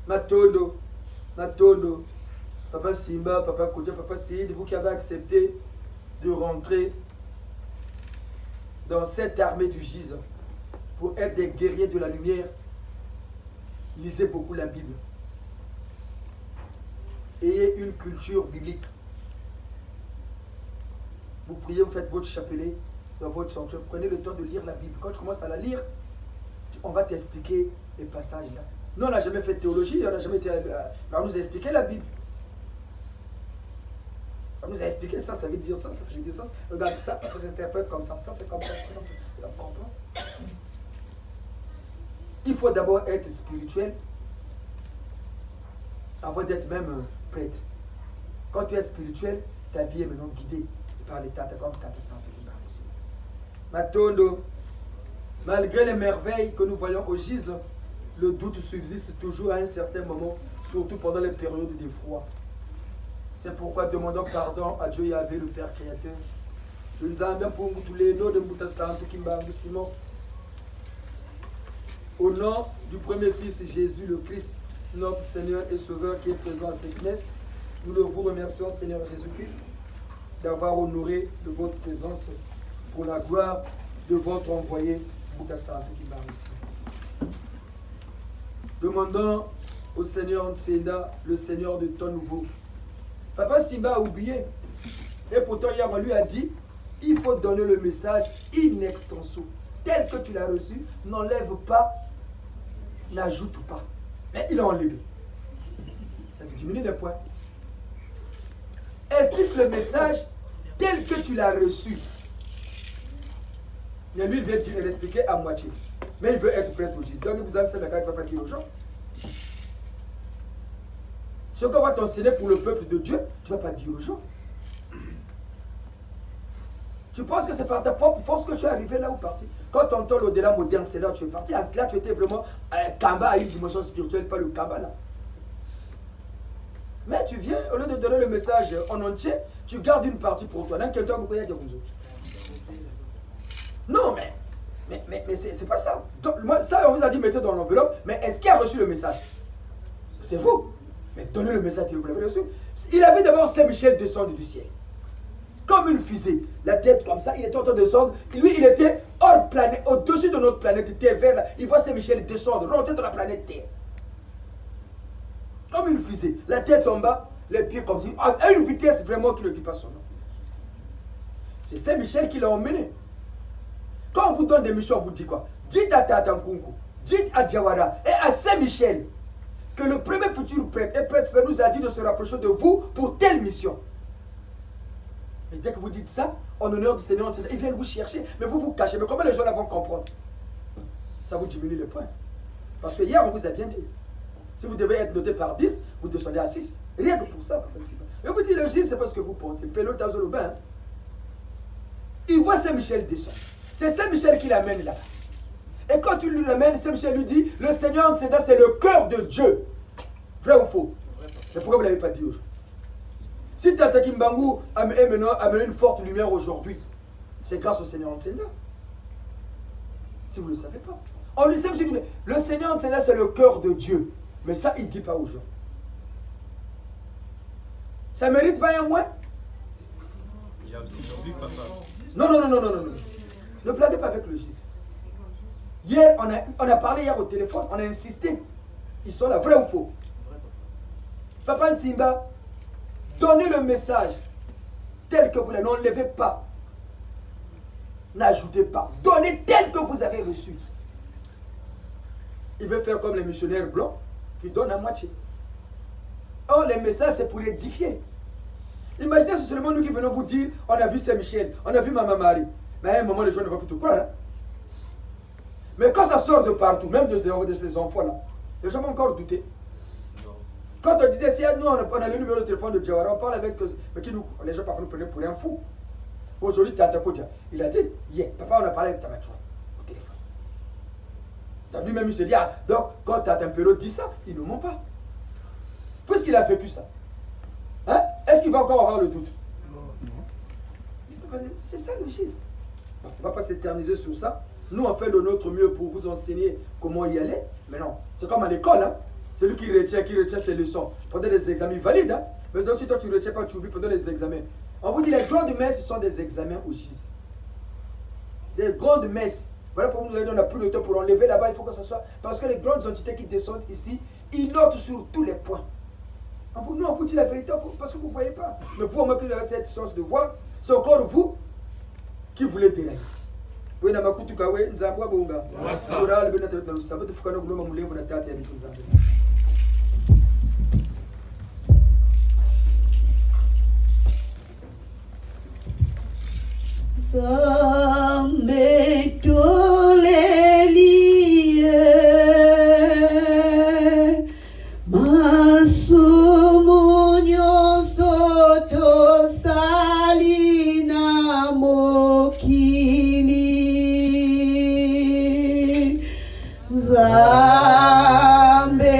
Speaker 4: Matondo, Papa Simba, Papa Kodja, Papa Sid, vous qui avez accepté de rentrer dans cette armée du Gisant pour être des guerriers de la lumière, lisez beaucoup la Bible. Ayez une culture biblique. Vous priez, vous faites votre chapelet dans votre sanctuaire. Prenez le temps de lire la Bible. Quand tu commences à la lire, on va t'expliquer les passages là. Nous, on n'a jamais fait de théologie, on n'a jamais été. On nous a expliqué la Bible. On nous a expliqué ça, ça veut dire ça, ça veut dire ça. Regarde ça, ça s'interprète comme ça, ça c'est comme ça, c'est comme ça. On comprend? Il faut d'abord être spirituel avant d'être même prêtre. Quand tu es spirituel, ta vie est maintenant guidée par l'état comme Tata Santé. Matondo, malgré les merveilles que nous voyons au Gisant, le doute subsiste toujours à un certain moment, surtout pendant les périodes de froid. C'est pourquoi demandons pardon à Dieu Yahvé, le Père Créateur. Je nous en pour tous les noms de Mouta Santo Kimbangu Simon. Au nom du premier Fils Jésus le Christ, notre Seigneur et Sauveur qui est présent à cette messe, nous vous remercions, Seigneur Jésus-Christ, d'avoir honoré de votre présence pour la gloire de votre envoyé Mouta Santo Kimbangu Simon. Demandons au Seigneur Nsenda, le Seigneur de ton nouveau. Papa Simba a oublié. Et pourtant, hier, on lui a dit, il faut donner le message in extenso. Tel que tu l'as reçu, n'enlève pas, n'ajoute pas. Mais il a enlevé. Ça te diminue les points. Explique le message tel que tu l'as reçu. Mais lui, il vient l'expliquer à moitié. Mais il veut être prêtre au Gisant. Donc, vous avez ça, mais quand il ne va pas dire aux gens. Ce qu'on va t'enseigner pour le peuple de Dieu, tu ne vas pas dire aux gens. Tu penses que c'est par ta propre force que tu es arrivé là ou parti? Quand tu entends l'au-delà moderne, c'est là que tu es parti. Là, tu étais vraiment un Kamba à une dimension spirituelle, pas le Kamba là. Mais tu viens, au lieu de donner le message en entier, tu gardes une partie pour toi. Non, mais c'est pas ça. Donc, moi, ça, on vous a dit, mettez dans l'enveloppe, mais est-ce qui a reçu le message? C'est vous. Mais donnez le message que vous l'avez reçu. Il avait d'abord Saint-Michel descendre du ciel. Comme une fusée. La tête comme ça, il était en train de descendre. Lui, il était hors planète, au-dessus de notre planète Terre. Vers là. Il voit Saint-Michel descendre, rentrer dans la planète Terre. Comme une fusée. La tête en bas, les pieds comme ça. À une vitesse vraiment qui ne dit pas son nom. C'est Saint-Michel qui l'a emmené. Quand on vous donne des missions, on vous dit quoi? Dites à Tatankunku, dites à Diawara et à Saint-Michel que le premier futur prêtre et prêtre nous a dit de se rapprocher de vous pour telle mission. Et dès que vous dites ça, en honneur du Seigneur, ils viennent vous chercher, mais vous vous cachez. Mais comment les gens là vont comprendre? Ça vous diminue les points. Parce que hier, on vous a bien dit. Si vous devez être noté par 10, vous descendez à 6. Rien que pour ça. Et vous dites, le J, c'est pas ce que vous pensez. Pélo d'Azolobin. Il voit Saint-Michel descendre. C'est Saint-Michel qui l'amène là. Et quand tu lui l'amènes, Saint-Michel lui dit, le Seigneur, c'est le cœur de Dieu. Vrai ou faux? Mais pourquoi vous ne l'avez pas dit aujourd'hui? Si Tata Kimbangu a amené une forte lumière aujourd'hui, c'est grâce au Seigneur Nsenda. Si vous ne le savez pas. On lui sait, le Seigneur Nsenda, c'est le cœur de Dieu. Mais ça, il ne dit pas aux gens. Ça ne mérite pas un moins?
Speaker 2: Il y a aussi le but, papa.
Speaker 4: Non. Ne blaguez pas avec le GIS. Hier, on a parlé hier au téléphone, on a insisté. Ils sont là, vrai ou faux? Papa Nsimba, donnez le message tel que vous l'avez, n'enlevez pas. N'ajoutez pas. Donnez tel que vous avez reçu. Il veut faire comme les missionnaires blancs qui donnent à moitié. Or, les messages, c'est pour édifier. Imaginez si seulement nous qui venons vous dire, on a vu Saint-Michel, on a vu Maman Marie. Mais à un moment, les gens ne vont plus te croire. Hein? Mais quand ça sort de partout, même de ces enfants-là, les gens vont encore douter. Quand on disait, si nous, on a le numéro de téléphone de Jawara, on parle avec... Mais qui nous, les gens parfois nous prenaient pour un fou. Aujourd'hui, Tata Kodja, il a dit, papa, on a parlé avec Tamachoua au téléphone. Lui-même, il se dit, ah, donc, quand Tata Mpero dit ça, il ne ment pas. Puisqu'il a vécu ça. Hein? Est-ce qu'il va encore avoir le doute? Non. C'est ça le schisme. On ne va pas s'éterniser sur ça. Nous, on fait de notre mieux pour vous enseigner comment y aller. Mais non, c'est comme à l'école. Hein? Celui qui retient ses leçons. Pendant les examens, il valide. Hein? Mais donc, si toi, tu ne retiens pas, tu oublies pendant les examens. On vous dit, les grandes messes, ce sont des examens au GIS. Des grandes messes. Voilà pourquoi nous n'avons plus de temps pour enlever là-bas. Il faut que ce soit... Parce que les grandes entités qui descendent ici, ils notent sur tous les points. Nous, on vous dit la vérité parce que vous ne voyez pas. Mais vous, au moins que vous avez cette chance de voir, c'est encore vous qui voulez dérailler. Oui, na makutu kawe nzambwa bonga. Sura le benata na lusaba tufukana guloma mulembo na tata ya bitu nzambe.
Speaker 5: Zame tolelie masumunyo soto salina mokili Zambe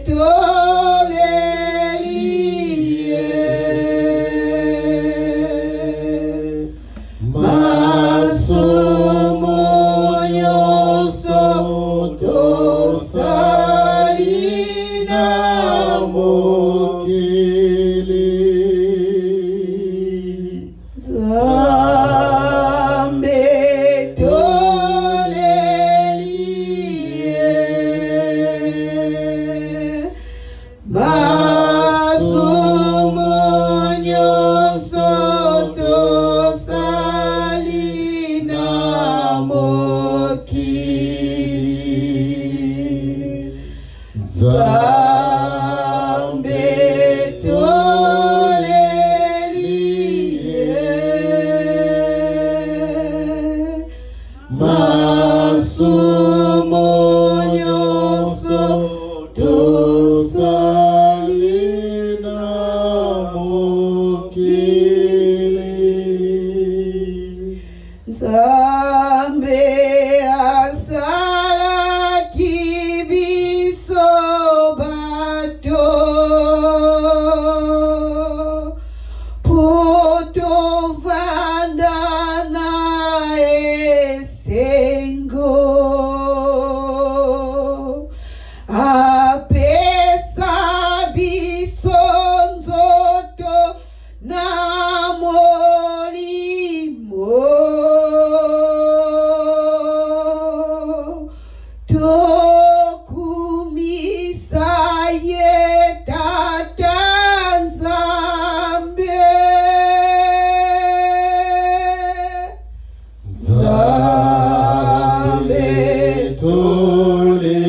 Speaker 5: tolelie masumunyo soto salina mokili Zambe tolelie masumunyo soto salina mokili Zambe tolelie masumunyo soto salina mokili Zambe asala kibiso bato poto vandana esengo apesa biso nzoto na molimo tokumisa ye tata nzambe Zambe tolelie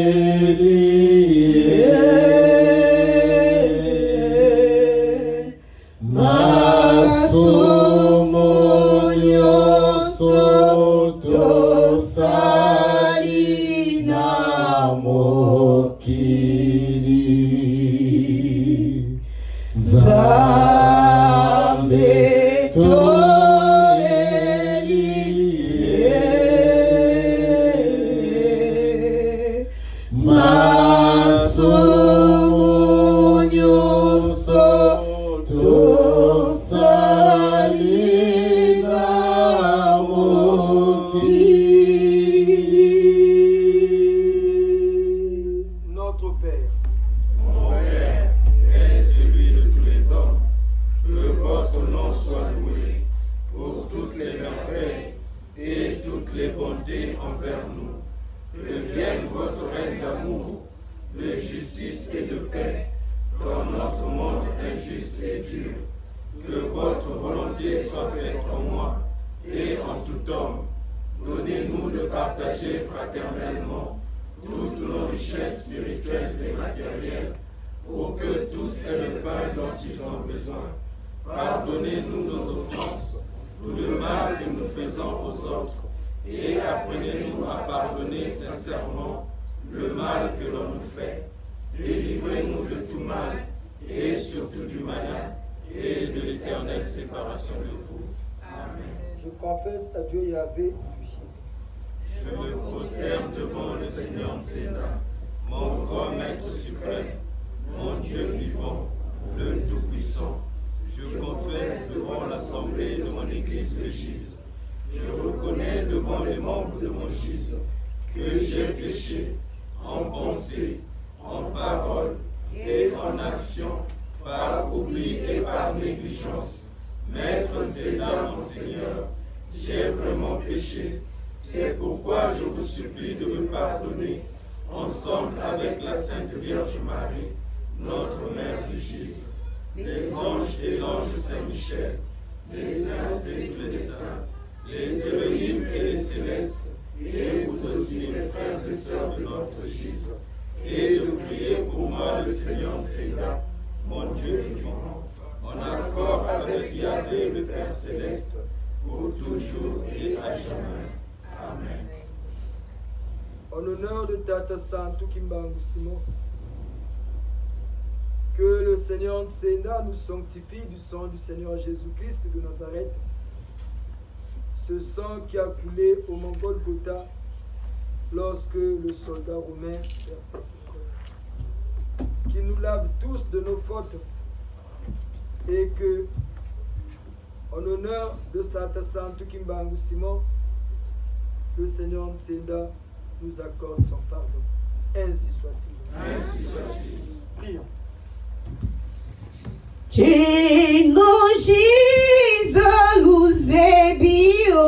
Speaker 5: masumunyo soto salina mokili Zambe tolelie masumunyo soto salina mokili
Speaker 4: Notre Père,
Speaker 2: Mon Père est celui de tous les hommes. soit loué pour toutes les merveilles et toutes les bontés envers nous. Que vienne votre règne d'amour, de justice et de paix dans notre monde injuste et dur. Que votre volonté soit faite en moi et en tout homme. Donnez-nous de partager fraternellement toutes nos richesses spirituelles et matérielles, pour que tous aient le pain dont ils ont besoin. Pardonnez-nous nos offenses, tout le mal que nous faisons aux autres, et apprenez-nous à pardonner sincèrement le mal que l'on nous fait. Délivrez-nous de tout mal, et surtout du malin, et de l'éternelle séparation de vous. Amen.
Speaker 4: Je confesse à Dieu Yahvé.
Speaker 2: Je me prosterne devant le Seigneur Nzeda, mon grand Maître suprême, mon Dieu vivant, le Tout-Puissant. Je confesse devant l'assemblée de mon Église le Gise. Je reconnais devant les membres de mon Gise que j'ai péché en pensée, en parole et en action, par oubli et par négligence. Maître Nzeda, mon Seigneur, j'ai vraiment péché. C'est pourquoi je vous supplie de me pardonner, ensemble avec la Sainte Vierge Marie, notre Mère du Gise, les anges et l'ange Saint-Michel, les saintes et tous les saints, les Elohim et les célestes, et vous aussi les frères et sœurs de notre Gise, et de prier pour moi le Seigneur Nzeda, mon Dieu vivant, en accord avec Yahvé le Père Céleste, pour toujours et à jamais. Amen.
Speaker 4: En l'honneur de Tata Santo Kimbangu Simon, que le Seigneur Nzeda nous sanctifie du sang du Seigneur Jésus-Christ de Nazareth, ce sang qui a coulé au mont Golgotha lorsque le soldat romain versait ses corps, qui nous lave tous de nos fautes, et que, en l'honneur de Tata Santo Kimbangu Simon, le Seigneur Nzeda nous accorde son pardon. Ainsi soit-il.
Speaker 2: Ainsi soit-il.
Speaker 4: Prions.
Speaker 5: Chino Gise Luzebio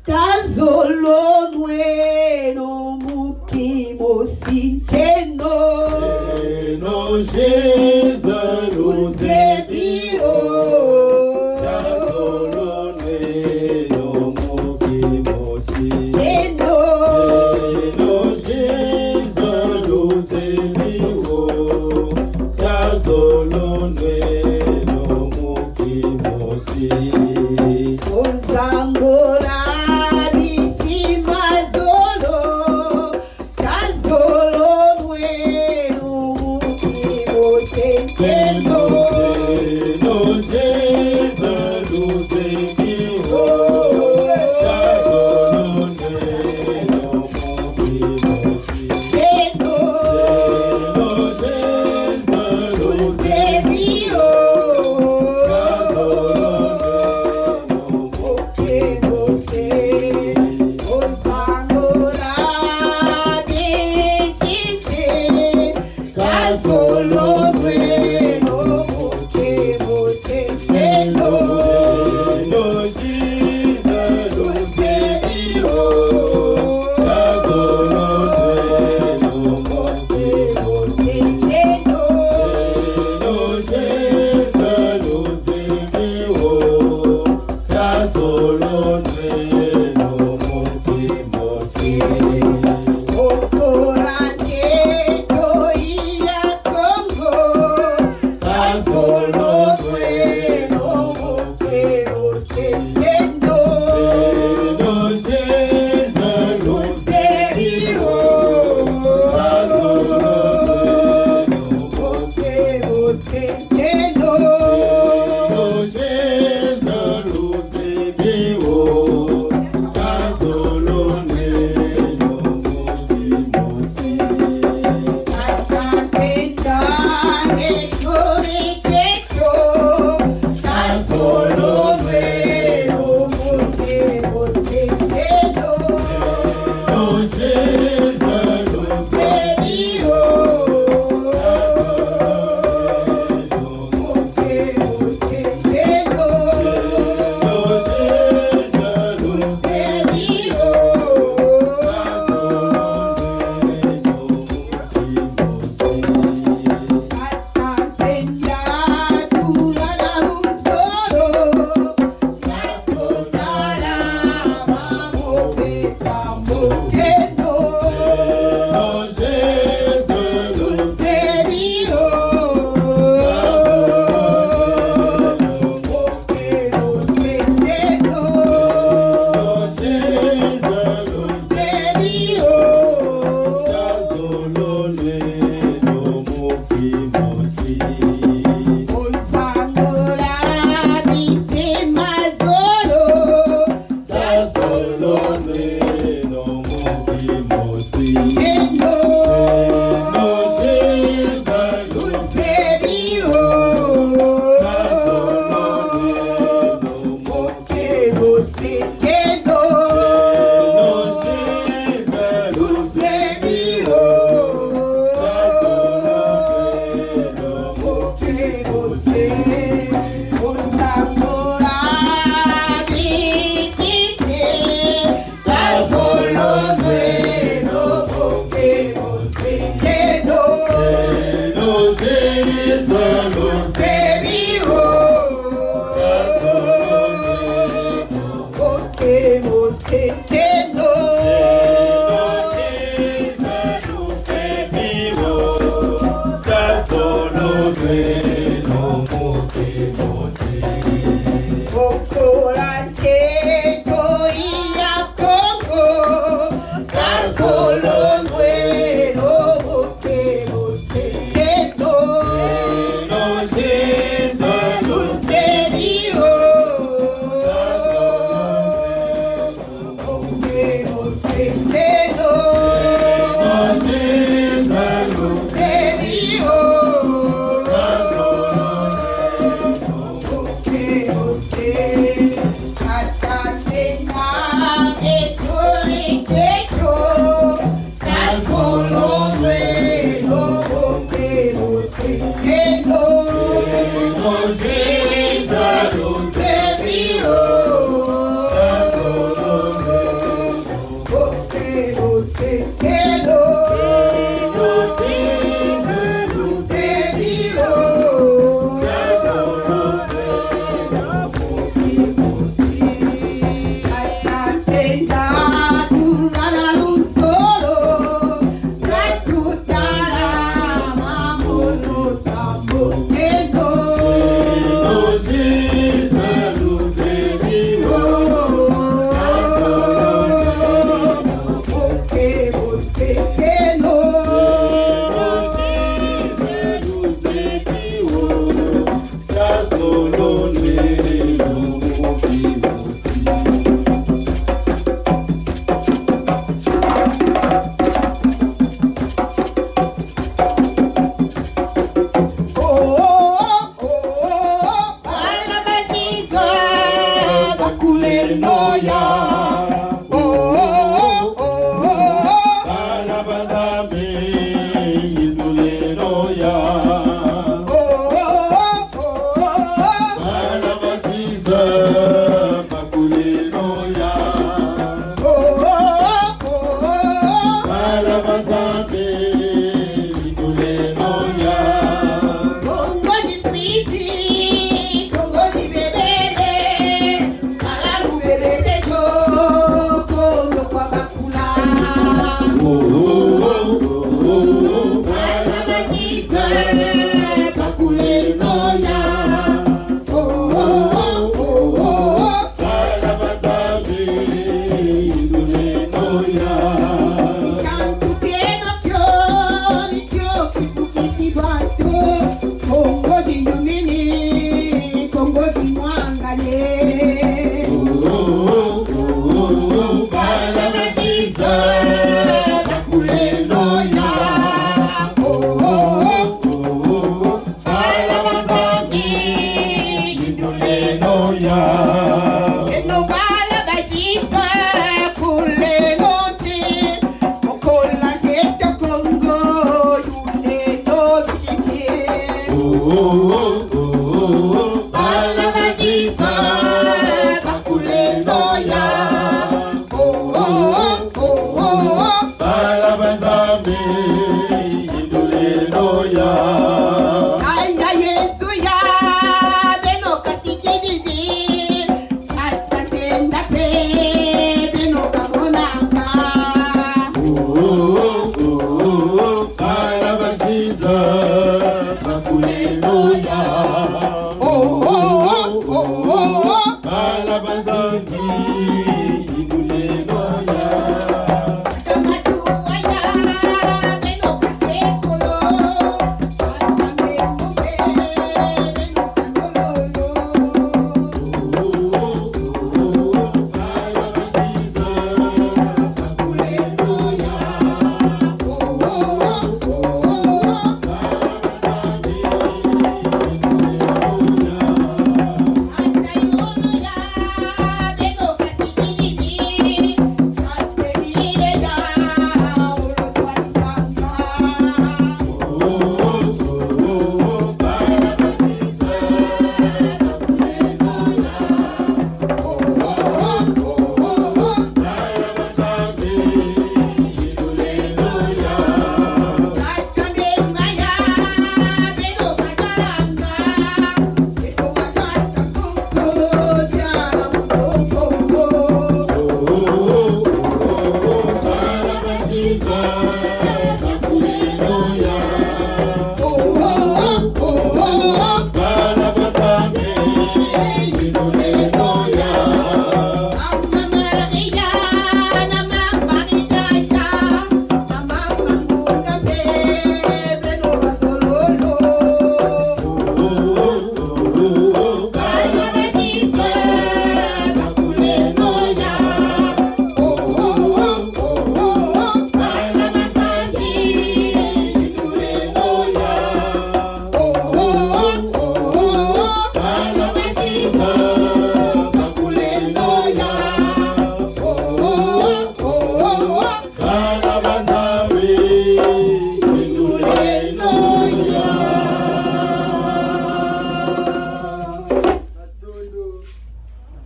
Speaker 5: Tazolo Nueno Mukimo Sinteno
Speaker 1: Chino Gise Luzebio Tazolo Nueno Mukimo Sinteno Chino Gise Luzebio Tazolo Nueno Mukimo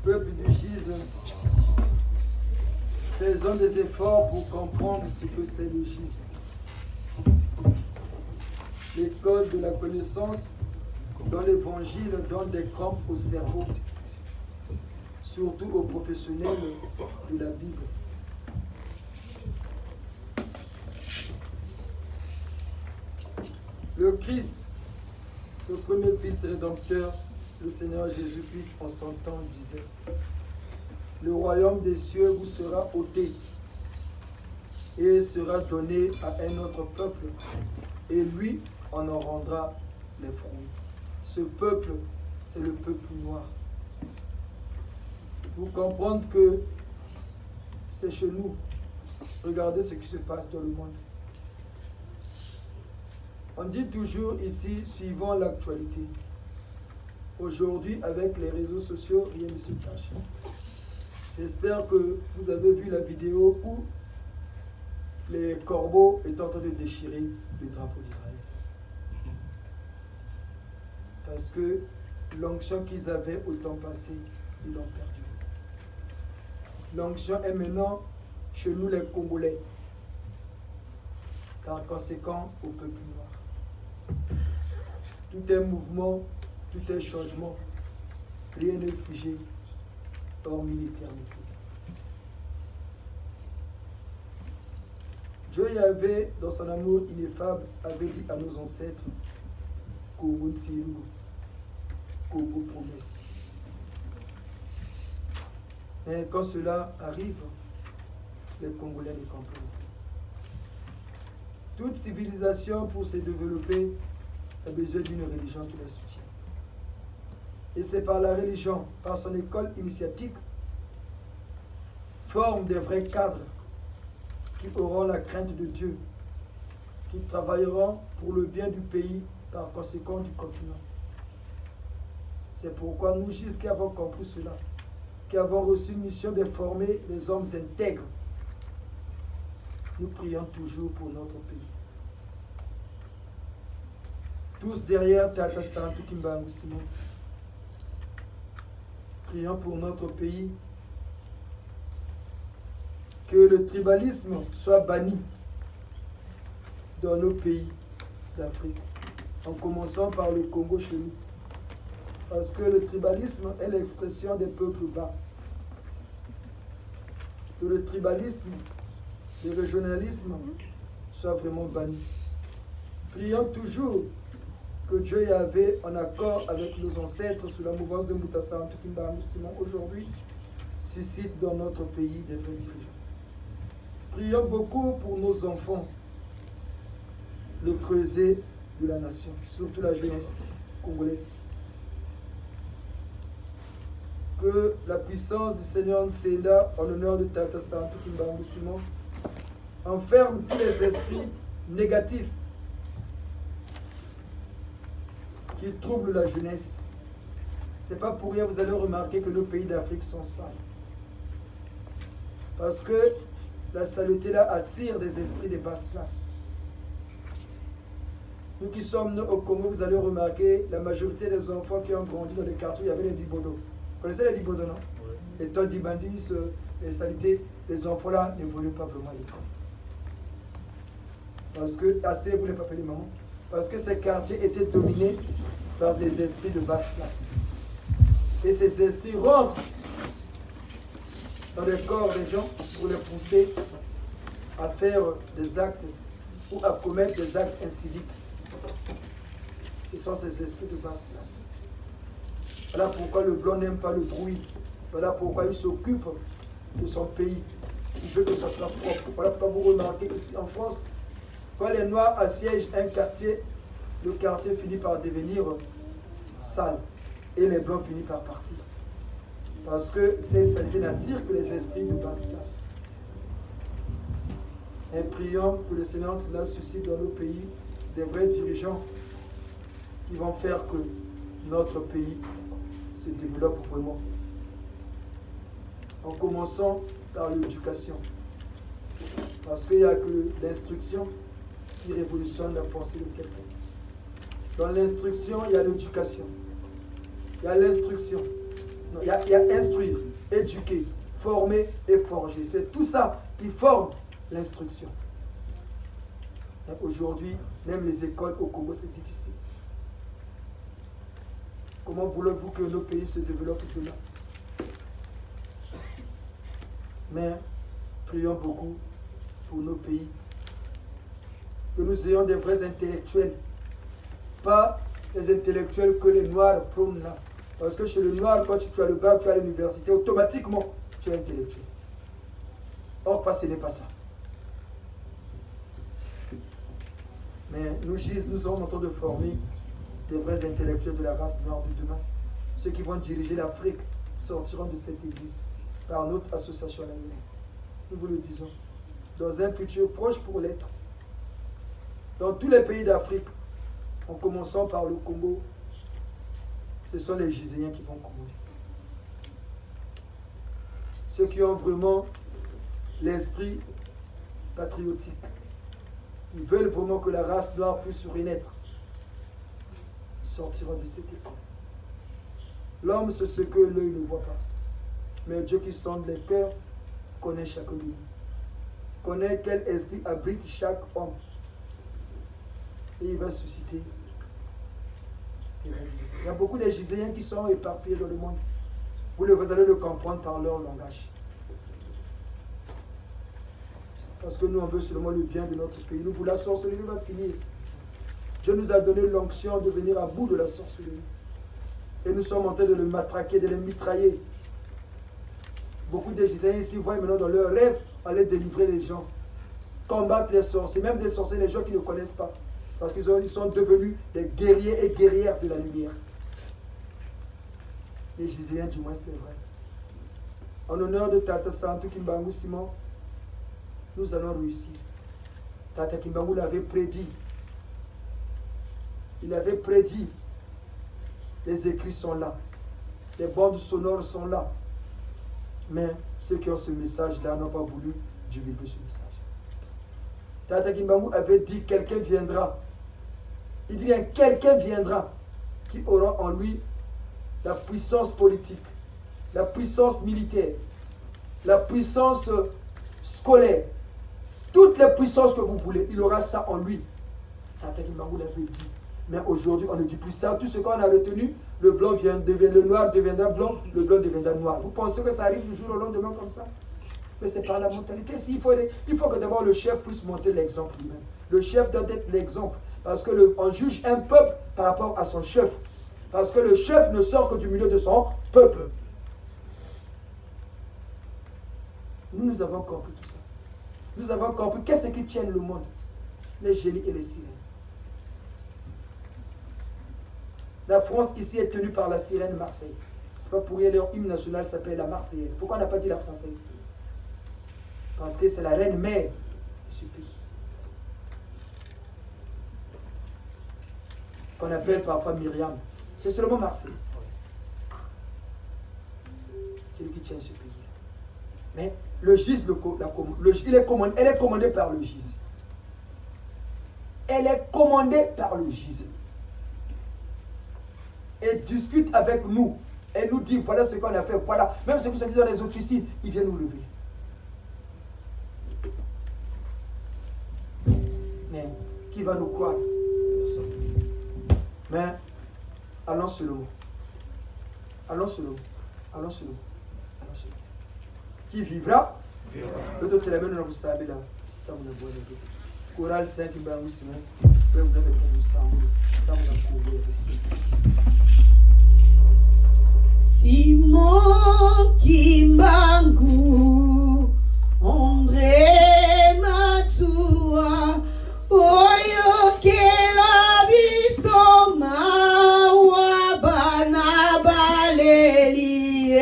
Speaker 4: Peuple du GIZ, faisons des efforts pour comprendre ce que c'est le GIZ. L'école de la connaissance dans l'évangile donne des crampes au cerveau, surtout aux professionnels de la Bible. Le Christ, le premier Christ rédempteur, le Seigneur Jésus-Christ en son temps disait: le royaume des cieux vous sera ôté et sera donné à un autre peuple, et lui en rendra les fruits. Ce peuple, c'est le peuple noir. Pour comprendre que c'est chez nous, regardez ce qui se passe dans le monde. On dit toujours ici, suivant l'actualité. Aujourd'hui, avec les réseaux sociaux, rien ne se cache. J'espère que vous avez vu la vidéo où les corbeaux étaient en train de déchirer le drapeau d'Israël. Parce que l'onction qu'ils avaient au temps passé, ils l'ont perdu. L'onction est maintenant chez nous les Congolais. Par conséquent, au peuple noir. Tout est mouvement, tout est changement. Rien n'est figé, hormis l'éternité. Dieu Yahvé, dans son amour ineffable, avait dit à nos ancêtres qu'au promesse. Mais quand cela arrive, les Congolais ne comprennent pas. Toute civilisation, pour se développer, a besoin d'une religion qui la soutient. Et c'est par la religion, par son école initiatique, forme des vrais cadres qui auront la crainte de Dieu, qui travailleront pour le bien du pays, par conséquent du continent. C'est pourquoi nous, qui avons compris cela, qui avons reçu une mission de former les hommes intègres, nous prions toujours pour notre pays. Tous derrière Tata Santu Kimbangu Simon. Prions pour notre pays. Que le tribalisme soit banni dans nos pays d'Afrique, en commençant par le Congo chez nous. Parce que le tribalisme est l'expression des peuples bas. Que le tribalisme, le régionalisme soit vraiment banni. Prions toujours que Dieu Yahvé, en accord avec nos ancêtres sous la mouvance de Moutassa Antukimba Simon, aujourd'hui, suscite dans notre pays des vrais dirigeants. Prions beaucoup pour nos enfants, le creuset de la nation, surtout la jeunesse congolaise. Que la puissance du Seigneur Nsenda, en l'honneur de Tata Santu Kimbangu Simon, enferme tous les esprits négatifs qui troublent la jeunesse. C'est pas pour rien, vous allez remarquer que nos pays d'Afrique sont sales. Parce que la saleté là attire des esprits de basse classe. Nous qui sommes nés au Congo, vous allez remarquer la majorité des enfants qui ont grandi dans les quartiers, il y avait les Dibodo. Vous connaissez les Dibodo, non? Oui. Les taux d'Ibandis, les saletés, les enfants là ne voulaient pas vraiment l'école. Parce que, assez, vous ne pas appeler maman, parce que ces quartiers étaient dominés par des esprits de basse classe. Et ces esprits rentrent dans le corps des gens pour les pousser à faire des actes ou à commettre des actes inciviques. Ce sont ces esprits de basse classe. Voilà pourquoi le blanc n'aime pas le bruit. Voilà pourquoi il s'occupe de son pays. Il veut que ça soit propre. Voilà pourquoi vous remarquez qu'ici en France, quand les Noirs assiègent un quartier, le quartier finit par devenir sale et les Blancs finissent par partir. Parce que cette saleté n'attire que les esprits de basse classe. Et prions que le Seigneur suscite dans nos pays des vrais dirigeants qui vont faire que notre pays se développe vraiment. En commençant par l'éducation. Parce qu'il n'y a que l'instruction qui révolutionne la pensée de quelqu'un. Dans l'instruction, il y a l'éducation. Il y a l'instruction. Non, il y a instruire, éduquer, former et forger. C'est tout ça qui forme l'instruction. Aujourd'hui, même les écoles au Congo, c'est difficile. Comment voulez-vous que nos pays se développent demain? Mais prions beaucoup pour nos pays. Que nous ayons des vrais intellectuels. Pas les intellectuels que les Noirs prônent là. Parce que chez le Noir, quand tu as le bac, tu as l'université, automatiquement, tu es intellectuel. Or, ce n'est pas ça. Mais nous sommes en train de former des vrais intellectuels de la race noire de demain. Ceux qui vont diriger l'Afrique sortiront de cette église par notre association à la Guinée. Nous vous le disons. Dans un futur proche pour l'être. Dans tous les pays d'Afrique, en commençant par le Congo, ce sont les Giséens qui vont commander. Ceux qui ont vraiment l'esprit patriotique. Ils veulent vraiment que la race noire puisse renaître. Sortiront de cette école. L'homme, c'est ce que l'œil ne voit pas. Mais Dieu qui sonde les cœurs connaît chacun de nous. Connaît quel esprit abrite chaque homme. Et il va susciter. Il y a beaucoup de Giséens qui sont éparpillés dans le monde. Vous allez le comprendre par leur langage. Parce que nous, on veut seulement le bien de notre pays. Nous, pour la sorcellerie va finir. Dieu nous a donné l'onction de venir à bout de la sorcellerie. Et nous sommes en train de le matraquer, de le mitrailler. Beaucoup de Giséens ici voient maintenant dans leurs rêves aller délivrer les gens. Combattre les sorciers, même des sorciers, les gens qui ne connaissent pas. C'est parce qu'ils sont devenus des guerriers et guerrières de la lumière. Les Giséens, du moins, c'est vrai. En honneur de Tata Santou Kimbangu Simon, nous allons réussir. Tata Kimbangu l'avait prédit. Il avait prédit. Les écrits sont là. Les bandes sonores sont là. Mais ceux qui ont ce message-là n'ont pas voulu divulguer ce message. Tata Kimbangu avait dit quelqu'un viendra. Il dit bien quelqu'un viendra qui aura en lui la puissance politique, la puissance militaire, la puissance scolaire, toutes les puissances que vous voulez, il aura ça en lui. Tata Kimbangu l'avait dit. Mais aujourd'hui, on ne dit plus ça. Tout ce qu'on a retenu, le blanc le noir deviendra blanc, le blanc deviendra noir. Vous pensez que ça arrive du jour au lendemain comme ça? Mais c'est par la mentalité. Il faut que d'abord le chef puisse montrer l'exemple lui-même. Le chef doit être l'exemple. Parce qu'on juge un peuple par rapport à son chef. Parce que le chef ne sort que du milieu de son peuple. Nous avons compris tout ça. Nous avons compris qu'est-ce qui tient le monde. Les génies et les sirènes. La France ici est tenue par la sirène Marseille. C'est pas pour rien leur hymne national s'appelle la Marseillaise. Pourquoi on n'a pas dit la française? Parce que c'est la reine mère de ce pays. Qu'on appelle parfois Myriam. C'est seulement Marseille. C'est lui qui tient ce pays. Mais le GIZ, elle est commandée par le GIZ. Elle est commandée par le GIZ. Elle discute avec nous. Elle nous dit, voilà ce qu'on a fait, voilà. Même ceux qui sont dans les officines, ils viennent nous lever. Mais qui va nous croire? Mais allons sur le mot. Allons sur le mot. Allons sur le mot. Allons sur le mot. Qui vivra? L'autre qui la mène, vous savez là. Ça vous le voit. Chorale 5, il va vous signer. Vous avez fait du sang. Ça vous a couvert.
Speaker 5: Simon Kimbangu, André Matua, Oyo Kela Biso Mawa Bana Balelie.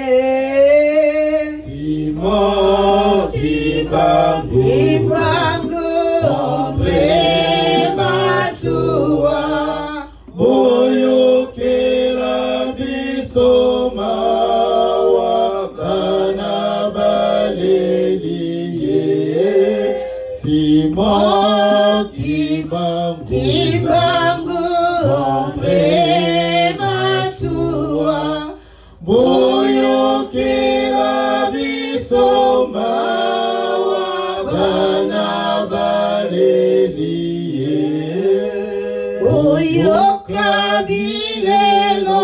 Speaker 1: Simon Kimbangu,
Speaker 5: André Matua,
Speaker 1: Oyo Kela Biso Mawa Bana Balelie. Simon Kimbangu,
Speaker 5: André Matua,
Speaker 1: Boyo
Speaker 5: Boyoka bilelo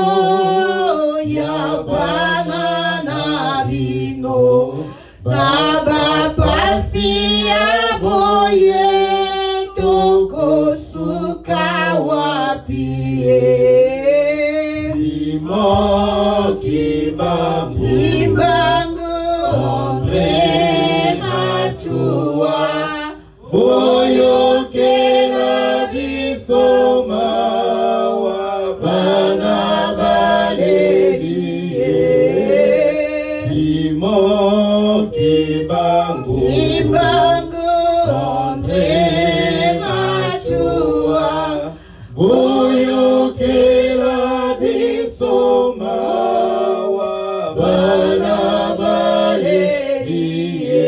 Speaker 5: ya bana na bino na bapasi ya boye tokosuka wapie
Speaker 1: Simon Kimbangu
Speaker 5: Andre Machua
Speaker 1: Boyokela bisoma wa bana balelie Simon Kimbangu
Speaker 5: Andre Machua
Speaker 1: Boyokela bisoma wa bana balelie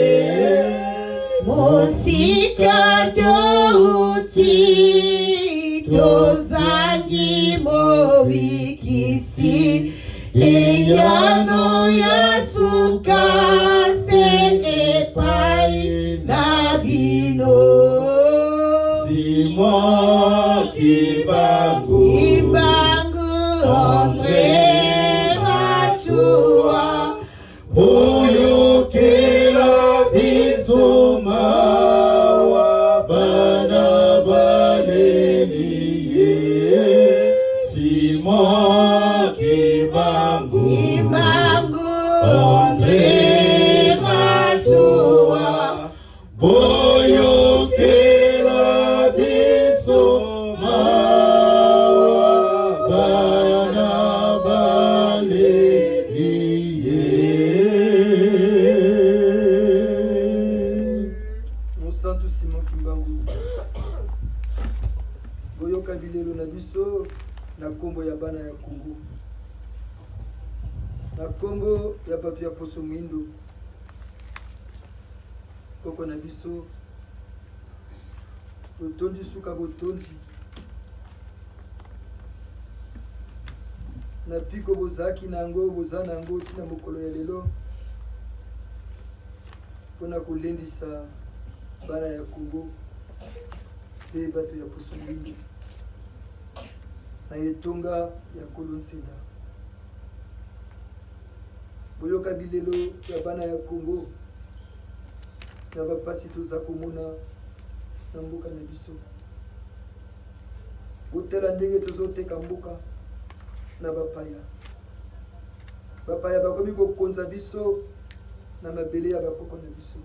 Speaker 5: Mosika touti tozangi mobikisi eyano ya suka se epai na bino
Speaker 1: Simon Kimbangu
Speaker 5: Andre Machua
Speaker 1: Boyokela bisoma wa bana balelie Simon Kimbangu
Speaker 5: Andre Machua
Speaker 1: Boyokela bisoma wa bana balelie
Speaker 4: Mon santo Simon Kimbangu boyoka bilelo na biso na kombo ya bana ya Kongo na kombo ya bato ya poso mwindo koko na biso botondi suka botondi na piko bozaki na yango boza na yango ntina mokolo ya lelo mpona kolendisa bana ya Kongo mpe bato ya poso mwindo na etonga ya Kolo Nsinda boyoka bilelo ya bana ya Kongo na bapasi toza komona na mboka na biso botela ndenge tozoteka mboka na bapaya bakomi kokonza biso na mabele ya bakoko na biso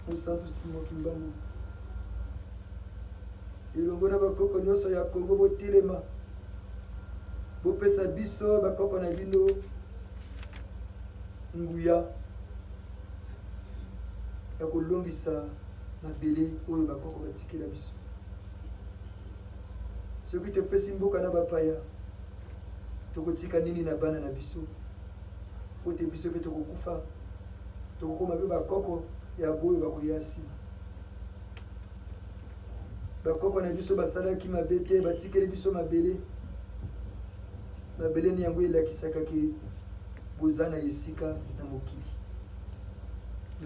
Speaker 4: Mosantu Simon Kimbangu elongo na bakoko nyonso ya Kongo botelema bopesa biso bakoko na bino nguya ya kolongisa mabele oyo bakoko batikela biso soki topesi mboka na bapaya tokotika nini na bana na biso po te biso mpe tokokufa tokokoma mpe bakoko ya boyo bakoya nsima bakoko na biso basalaki mabe te batikeli biso mabele ni yango elakisaka ke boza na esika na mokili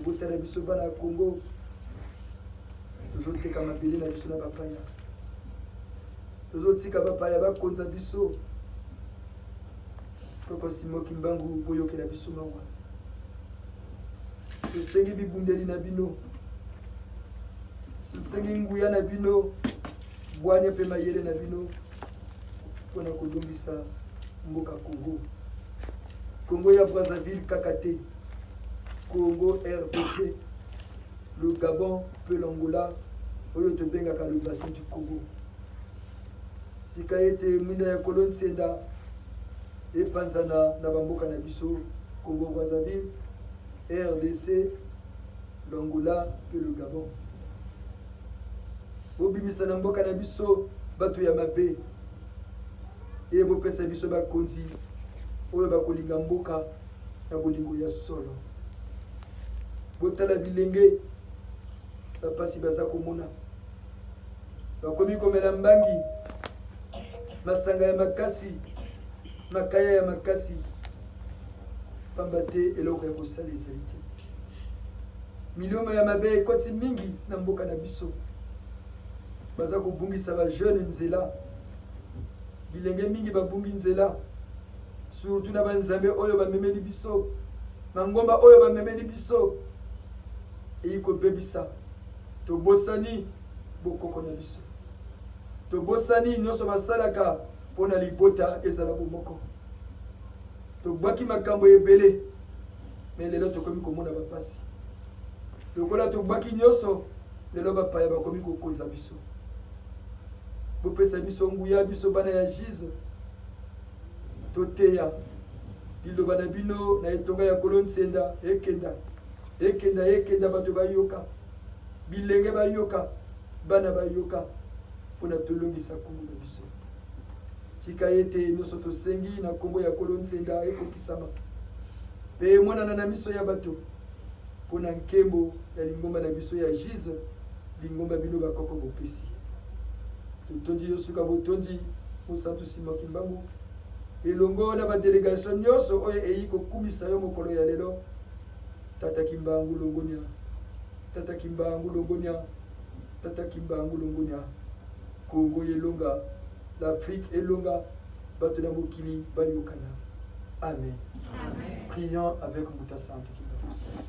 Speaker 4: botala biso bana ya Kongo tozoteka mabele na biso na bapaya tozotika bapaya bakonza biso koko Simon Kimbangu boyokela biso mawa tosengi bibundeli na bino tosengi nguya na bino bwanya mpe mayele na bino mpona kolongisa mboka Congo ya Brazzaville kaka te Congo RDC le Gabon mpe l'Angola oyo tobengaka le bassin du Congo sika ete mwinda ya Kolo Nsinda epanzana na bamboka na biso Congo Brazzaville RDC l'Angola mpe le Gabon bobimisa na mboka na biso bato ya mabe ye bopesa biso bakonzi oyo bakolinga mboka na bolingo ya solo botala bilenge bapasi baza komona bakomi komela mbangi masanga ya makasi makaya ya makasi pamba te eloko ya kosala ezali te miliomo ya mabe ekoti mingi na mboka na biso baza kobungisa ba jeune nzela bilenge mingi babungi nzela surtout na banzambe oyo bamemeli biso mangomba oyo bamemeli biso eyikobebisa tobosani bokoko na biso tobosani nyonso basalaka mpona libota ezala bomoko tobwaki makambo ebele me lelo tokomi komona bapasi lokola tobwaki nyonso lelo bapaya bakomi kokonza biso bopesa biso nguya biso bana ya Jise toteya liloba na bino na etonga ya Kolo Nsenda ekenda bato bayoka bilenge bayoka bana bayoka mpona tolongisa kombo na biso tika ete nyonso tosengi na kombo ya Kolo Nsenda ekokisama mpe emonana na miso ya bato mpona nkembo ya lingomba na biso ya Jise lingomba bino bakoko bopesi totondi yosuka botondi mosantu Simon Kimbangu elongo na badelegation nyonso oyo eyi kokumisa yo mokolo ya lelo Tata Kimbangu longonia Tata Kimbangu longonia Tata Kimbangu longonia Congo elonga l'Afrique elonga bato na mokili bayokana. Amen. Amen. Prions avec Mouta Sainte qui va nous servir.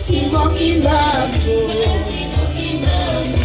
Speaker 5: Simon Kimbangu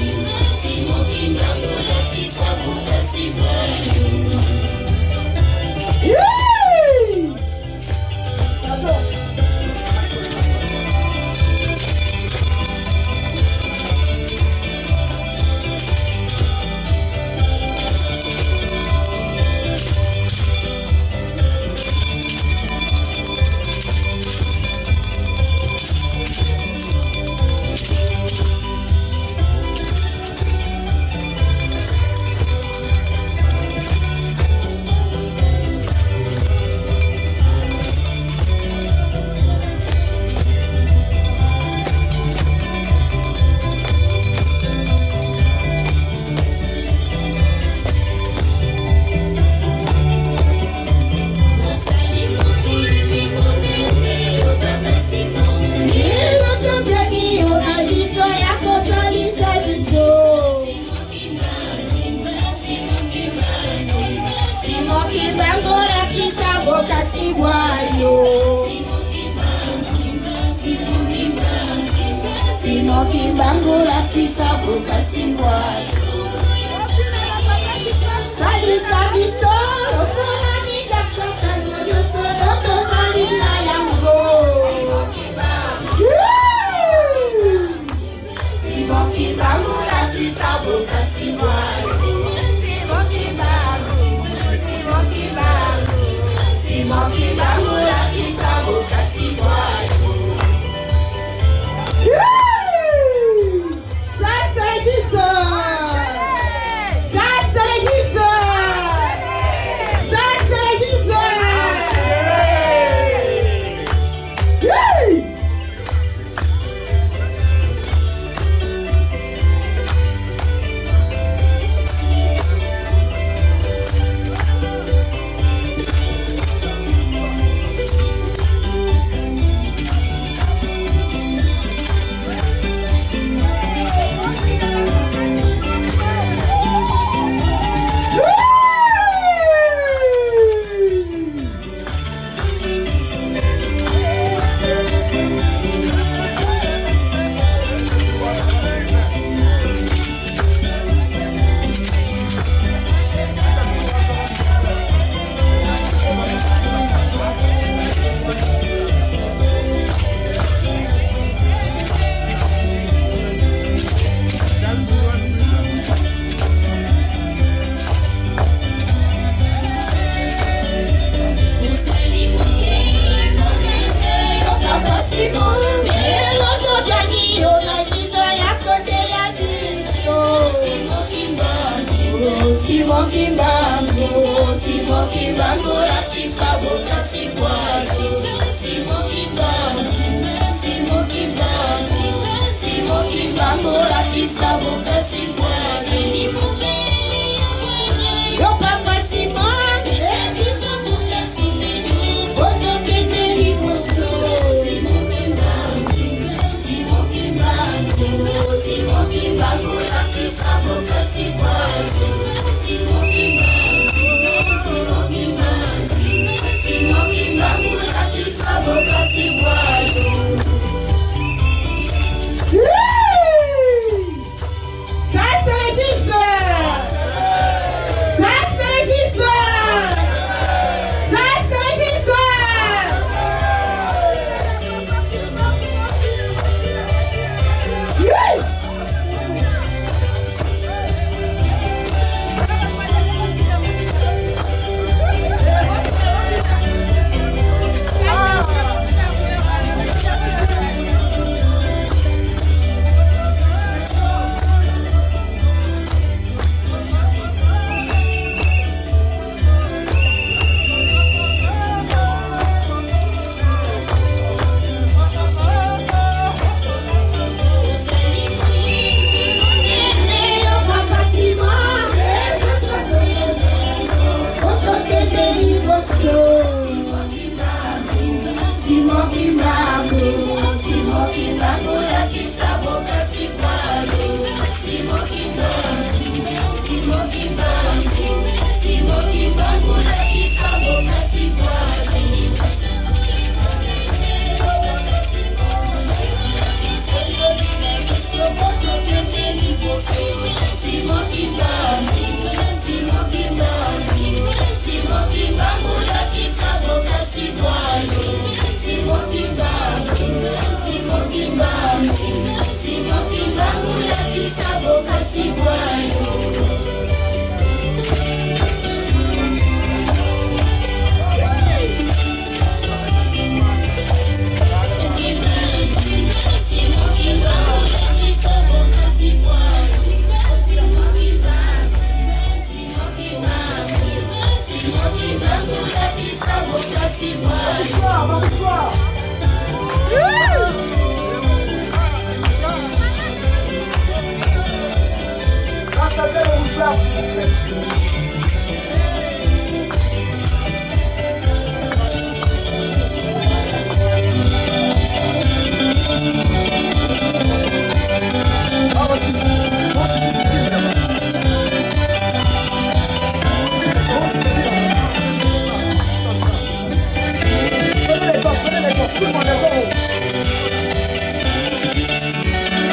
Speaker 4: Tout le monde est bon.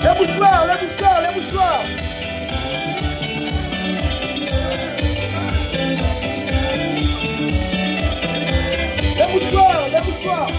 Speaker 4: Les mouchoirs, les mouchoirs, les mouchoirs. Les mouchoirs, les mouchoirs.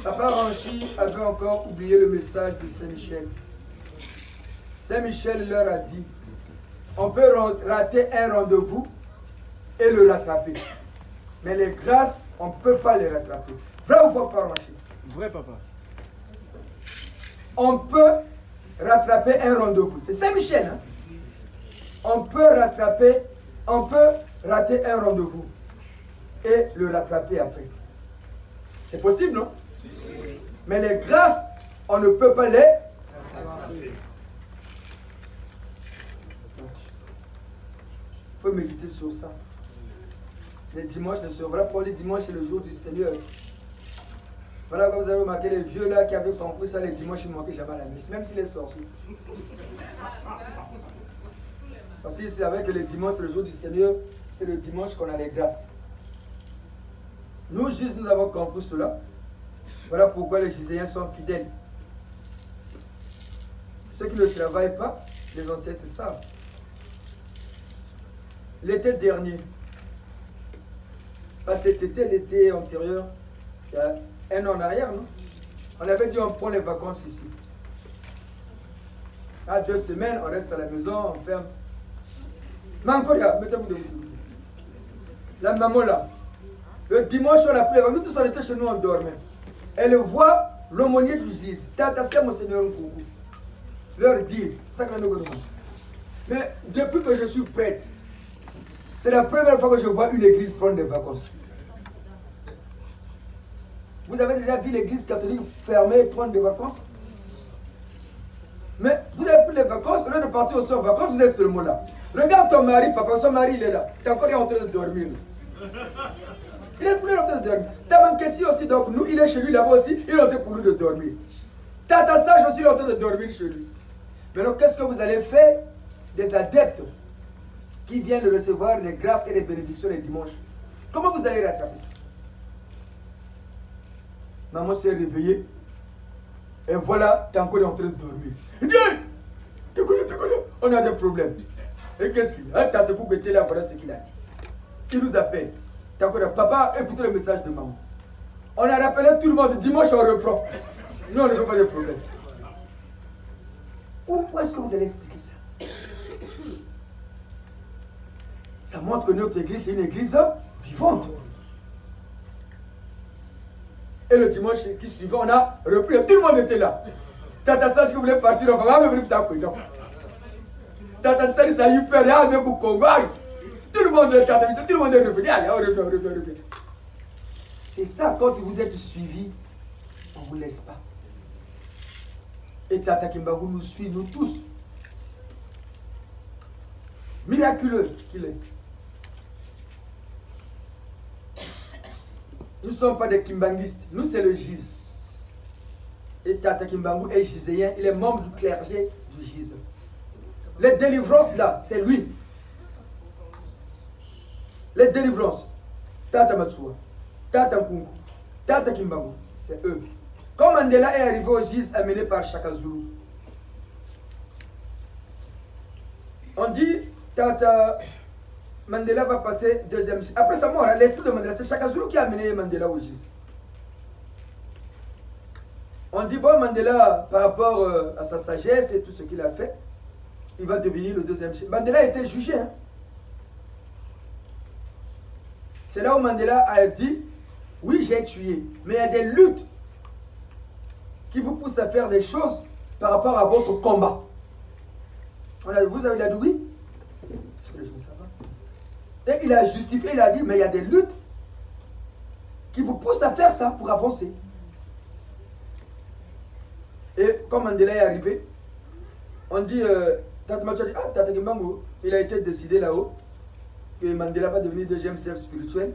Speaker 4: Papa Ranchi avait encore oublié le message de Saint-Michel. Saint-Michel leur a dit, on peut rater un rendez-vous et le rattraper. Mais les grâces, on ne peut pas les rattraper. Vrai ou faux, Papa Ranchi?
Speaker 6: Vrai, papa.
Speaker 4: On peut rattraper un rendez-vous. C'est Saint-Michel, hein? On peut rater un rendez-vous et le rattraper après. C'est possible, non? Mais les grâces, on ne peut pas les rattraper. Il faut méditer sur ça. Les dimanches ne seront pas les dimanches, c'est le jour du Seigneur. Voilà, comme vous avez remarqué, les vieux là qui avaient compris ça, les dimanches, ils ne manquaient jamais à la messe, même s'il est sorcier. Parce qu'ils savaient que le dimanche, c'est le jour du Seigneur, c'est le dimanche qu'on a les grâces. Nous, juste, nous avons compris cela. Voilà pourquoi les Giséens sont fidèles. Ceux qui ne travaillent pas, les ancêtres savent. L'été dernier, pas cet été, l'été antérieur, il y a un an en arrière, non? On avait dit on prend les vacances ici. À 2 semaines, on reste à la maison, on ferme. Mais encore là, mettez-vous debout. La maman là, le dimanche on a pris les vacances, nous tous on était chez nous, on dormait. Elle voit l'aumônier du Gis, Tata c'est mon Seigneur Nkungu. Leur dire, ça que nous connaissons. Mais depuis que je suis prêtre, c'est la première fois que je vois une église prendre des vacances. Vous avez déjà vu l'église catholique fermée et prendre des vacances? Mais vous avez pris les vacances, au lieu de partir aussi en vacances, vous êtes seulement là. Regarde ton mari, papa, son mari il est là. Tu es encore en train de dormir. Il est en train de dormir. T'as manqué ici aussi, donc nous, il est chez lui là-bas aussi, il est en train pour nous de dormir. Tata Sage aussi, il est en train de dormir chez lui. Maintenant, qu'est-ce que vous allez faire des adeptes qui viennent de recevoir les grâces et les bénédictions les dimanches? Comment vous allez rattraper ça? Maman s'est réveillée. Et voilà, tu es encore en train de dormir. Il dit, tu connais, on a des problèmes. Et qu'est-ce qu'il a? Tante Boubou était là, voilà ce qu'il a dit. Il nous appelle. Tu es encore là. Papa, écoutez le message de maman. On a rappelé tout le monde, dimanche on reprend. Nous, on ne veut pas de problème. Où est-ce que vous allez expliquer ça? Ça montre que notre église, c'est une église vivante. Et le dimanche qui suivait, on a repris. Tout le monde était là. Tata Sage qui voulait partir, on va même venir. Tata Sage, ça a eu peur. Il y a un Congo. Tout le monde est revenu. Allez, on revient. C'est ça, quand vous êtes suivis, on ne vous laisse pas. Et Tata Kimbangu nous suit, nous tous. Miraculeux qu'il est. Nous ne sommes pas des Kimbanguistes, nous c'est le GIZ. Et Tata Kimbangu est giséen, il est membre du clergé du GIZ. Les délivrances là, c'est lui. Les délivrances, Tata Matsua, Tata Nkungu, Tata Kimbangu, c'est eux. Quand Mandela est arrivé au GIZ amené par Shaka Zulu, on dit Tata Mandela va passer deuxième. Après sa mort, l'esprit de Mandela, c'est Shaka Zulu qui a amené Mandela au GIZ. On dit, bon, Mandela, par rapport à sa sagesse et tout ce qu'il a fait, il va devenir le deuxième chef. Mandela a été jugé. Hein? C'est là où Mandela a dit, oui, j'ai tué, mais il y a des luttes qui vous poussent à faire des choses par rapport à votre combat. Vous avez dit oui? Est-ce que les gens savent? Et il a justifié, il a dit, mais il y a des luttes qui vous poussent à faire ça pour avancer. Et quand Mandela est arrivé, on dit, Tata Matsua dit, ah, Tata Kimbangu, il a été décidé là-haut que Mandela va devenir deuxième chef spirituel,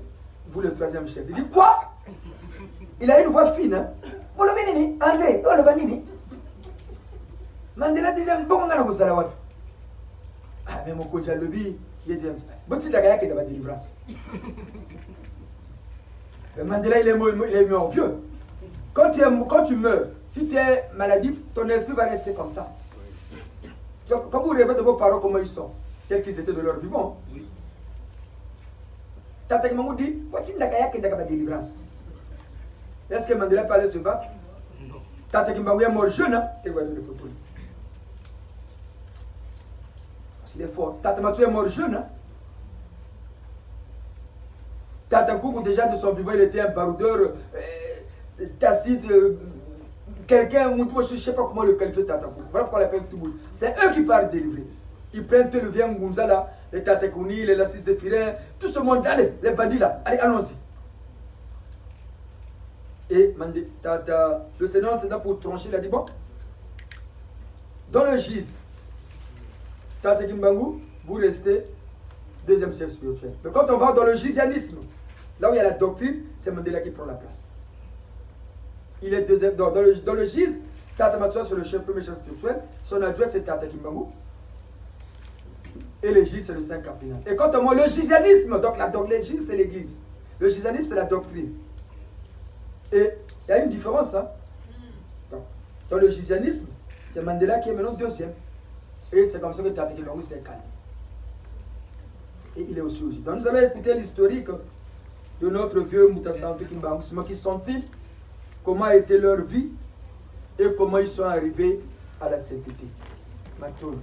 Speaker 4: vous le troisième chef. Il dit, quoi? Il a une voix fine, hein? Oh le bénini, André, oh le banini. Mandela déjà, bon, on a le salawat. Ah, mais mon coach Alobi, il dit, bon, c'est la gaya qui est dans la délivrance. Mandela, il est mort vieux. Quand tu meurs, si tu es maladif, ton esprit va rester comme ça. Quand vous rêvez de vos parents, comment ils sont, tels qu'ils étaient de leur vivant. Oui. Tata Kimbangu dit, est-ce que Mandela peut aller se battre? Non. Tata Kimbangu est mort jeune, hein? Et voyez les photos. Il est fort. Tata Matsua est mort jeune, hein? Tata Nkungu, déjà de son vivant, il était un baroudeur, tacite, quelqu'un, je ne sais pas comment le qualifier Tata Nkungu. Voilà pourquoi on l'appelle tout le monde. C'est eux qui partent délivrer. Ils prennent tout le vieux Ngunza là, les Tata Kouni, les Lassi Zéphirin, tout ce monde, allez, les bandits là, allez, allons-y. Et le Seigneur, c'est là pour trancher, il a dit, bon, dans le GIZ, Tata Kimbangu, vous restez deuxième chef spirituel. Mais quand on va dans le gizianisme, là où il y a la doctrine, c'est Mandela qui prend la place. Il est deuxième, dans le GIZ, Tata Matsua c'est le premier chef spirituel, son adjoint c'est Tata Kimbangu, et le GIZ c'est le Saint cardinal. Et quand on voit le gizianisme, donc le GIZ c'est l'église, le gizianisme c'est la doctrine. Et il y a une différence, hein. Dans le gizianisme, c'est Mandela qui est maintenant deuxième. Et c'est comme ça que Tata Kimbangu s'est calme. Et il est aussi au GIZ. Donc nous allons écouter l'historique de notre vieux Moutasantou Kimbangu, qui sont-ils, comment a été leur vie et comment ils sont arrivés à la sainteté. Maintenant.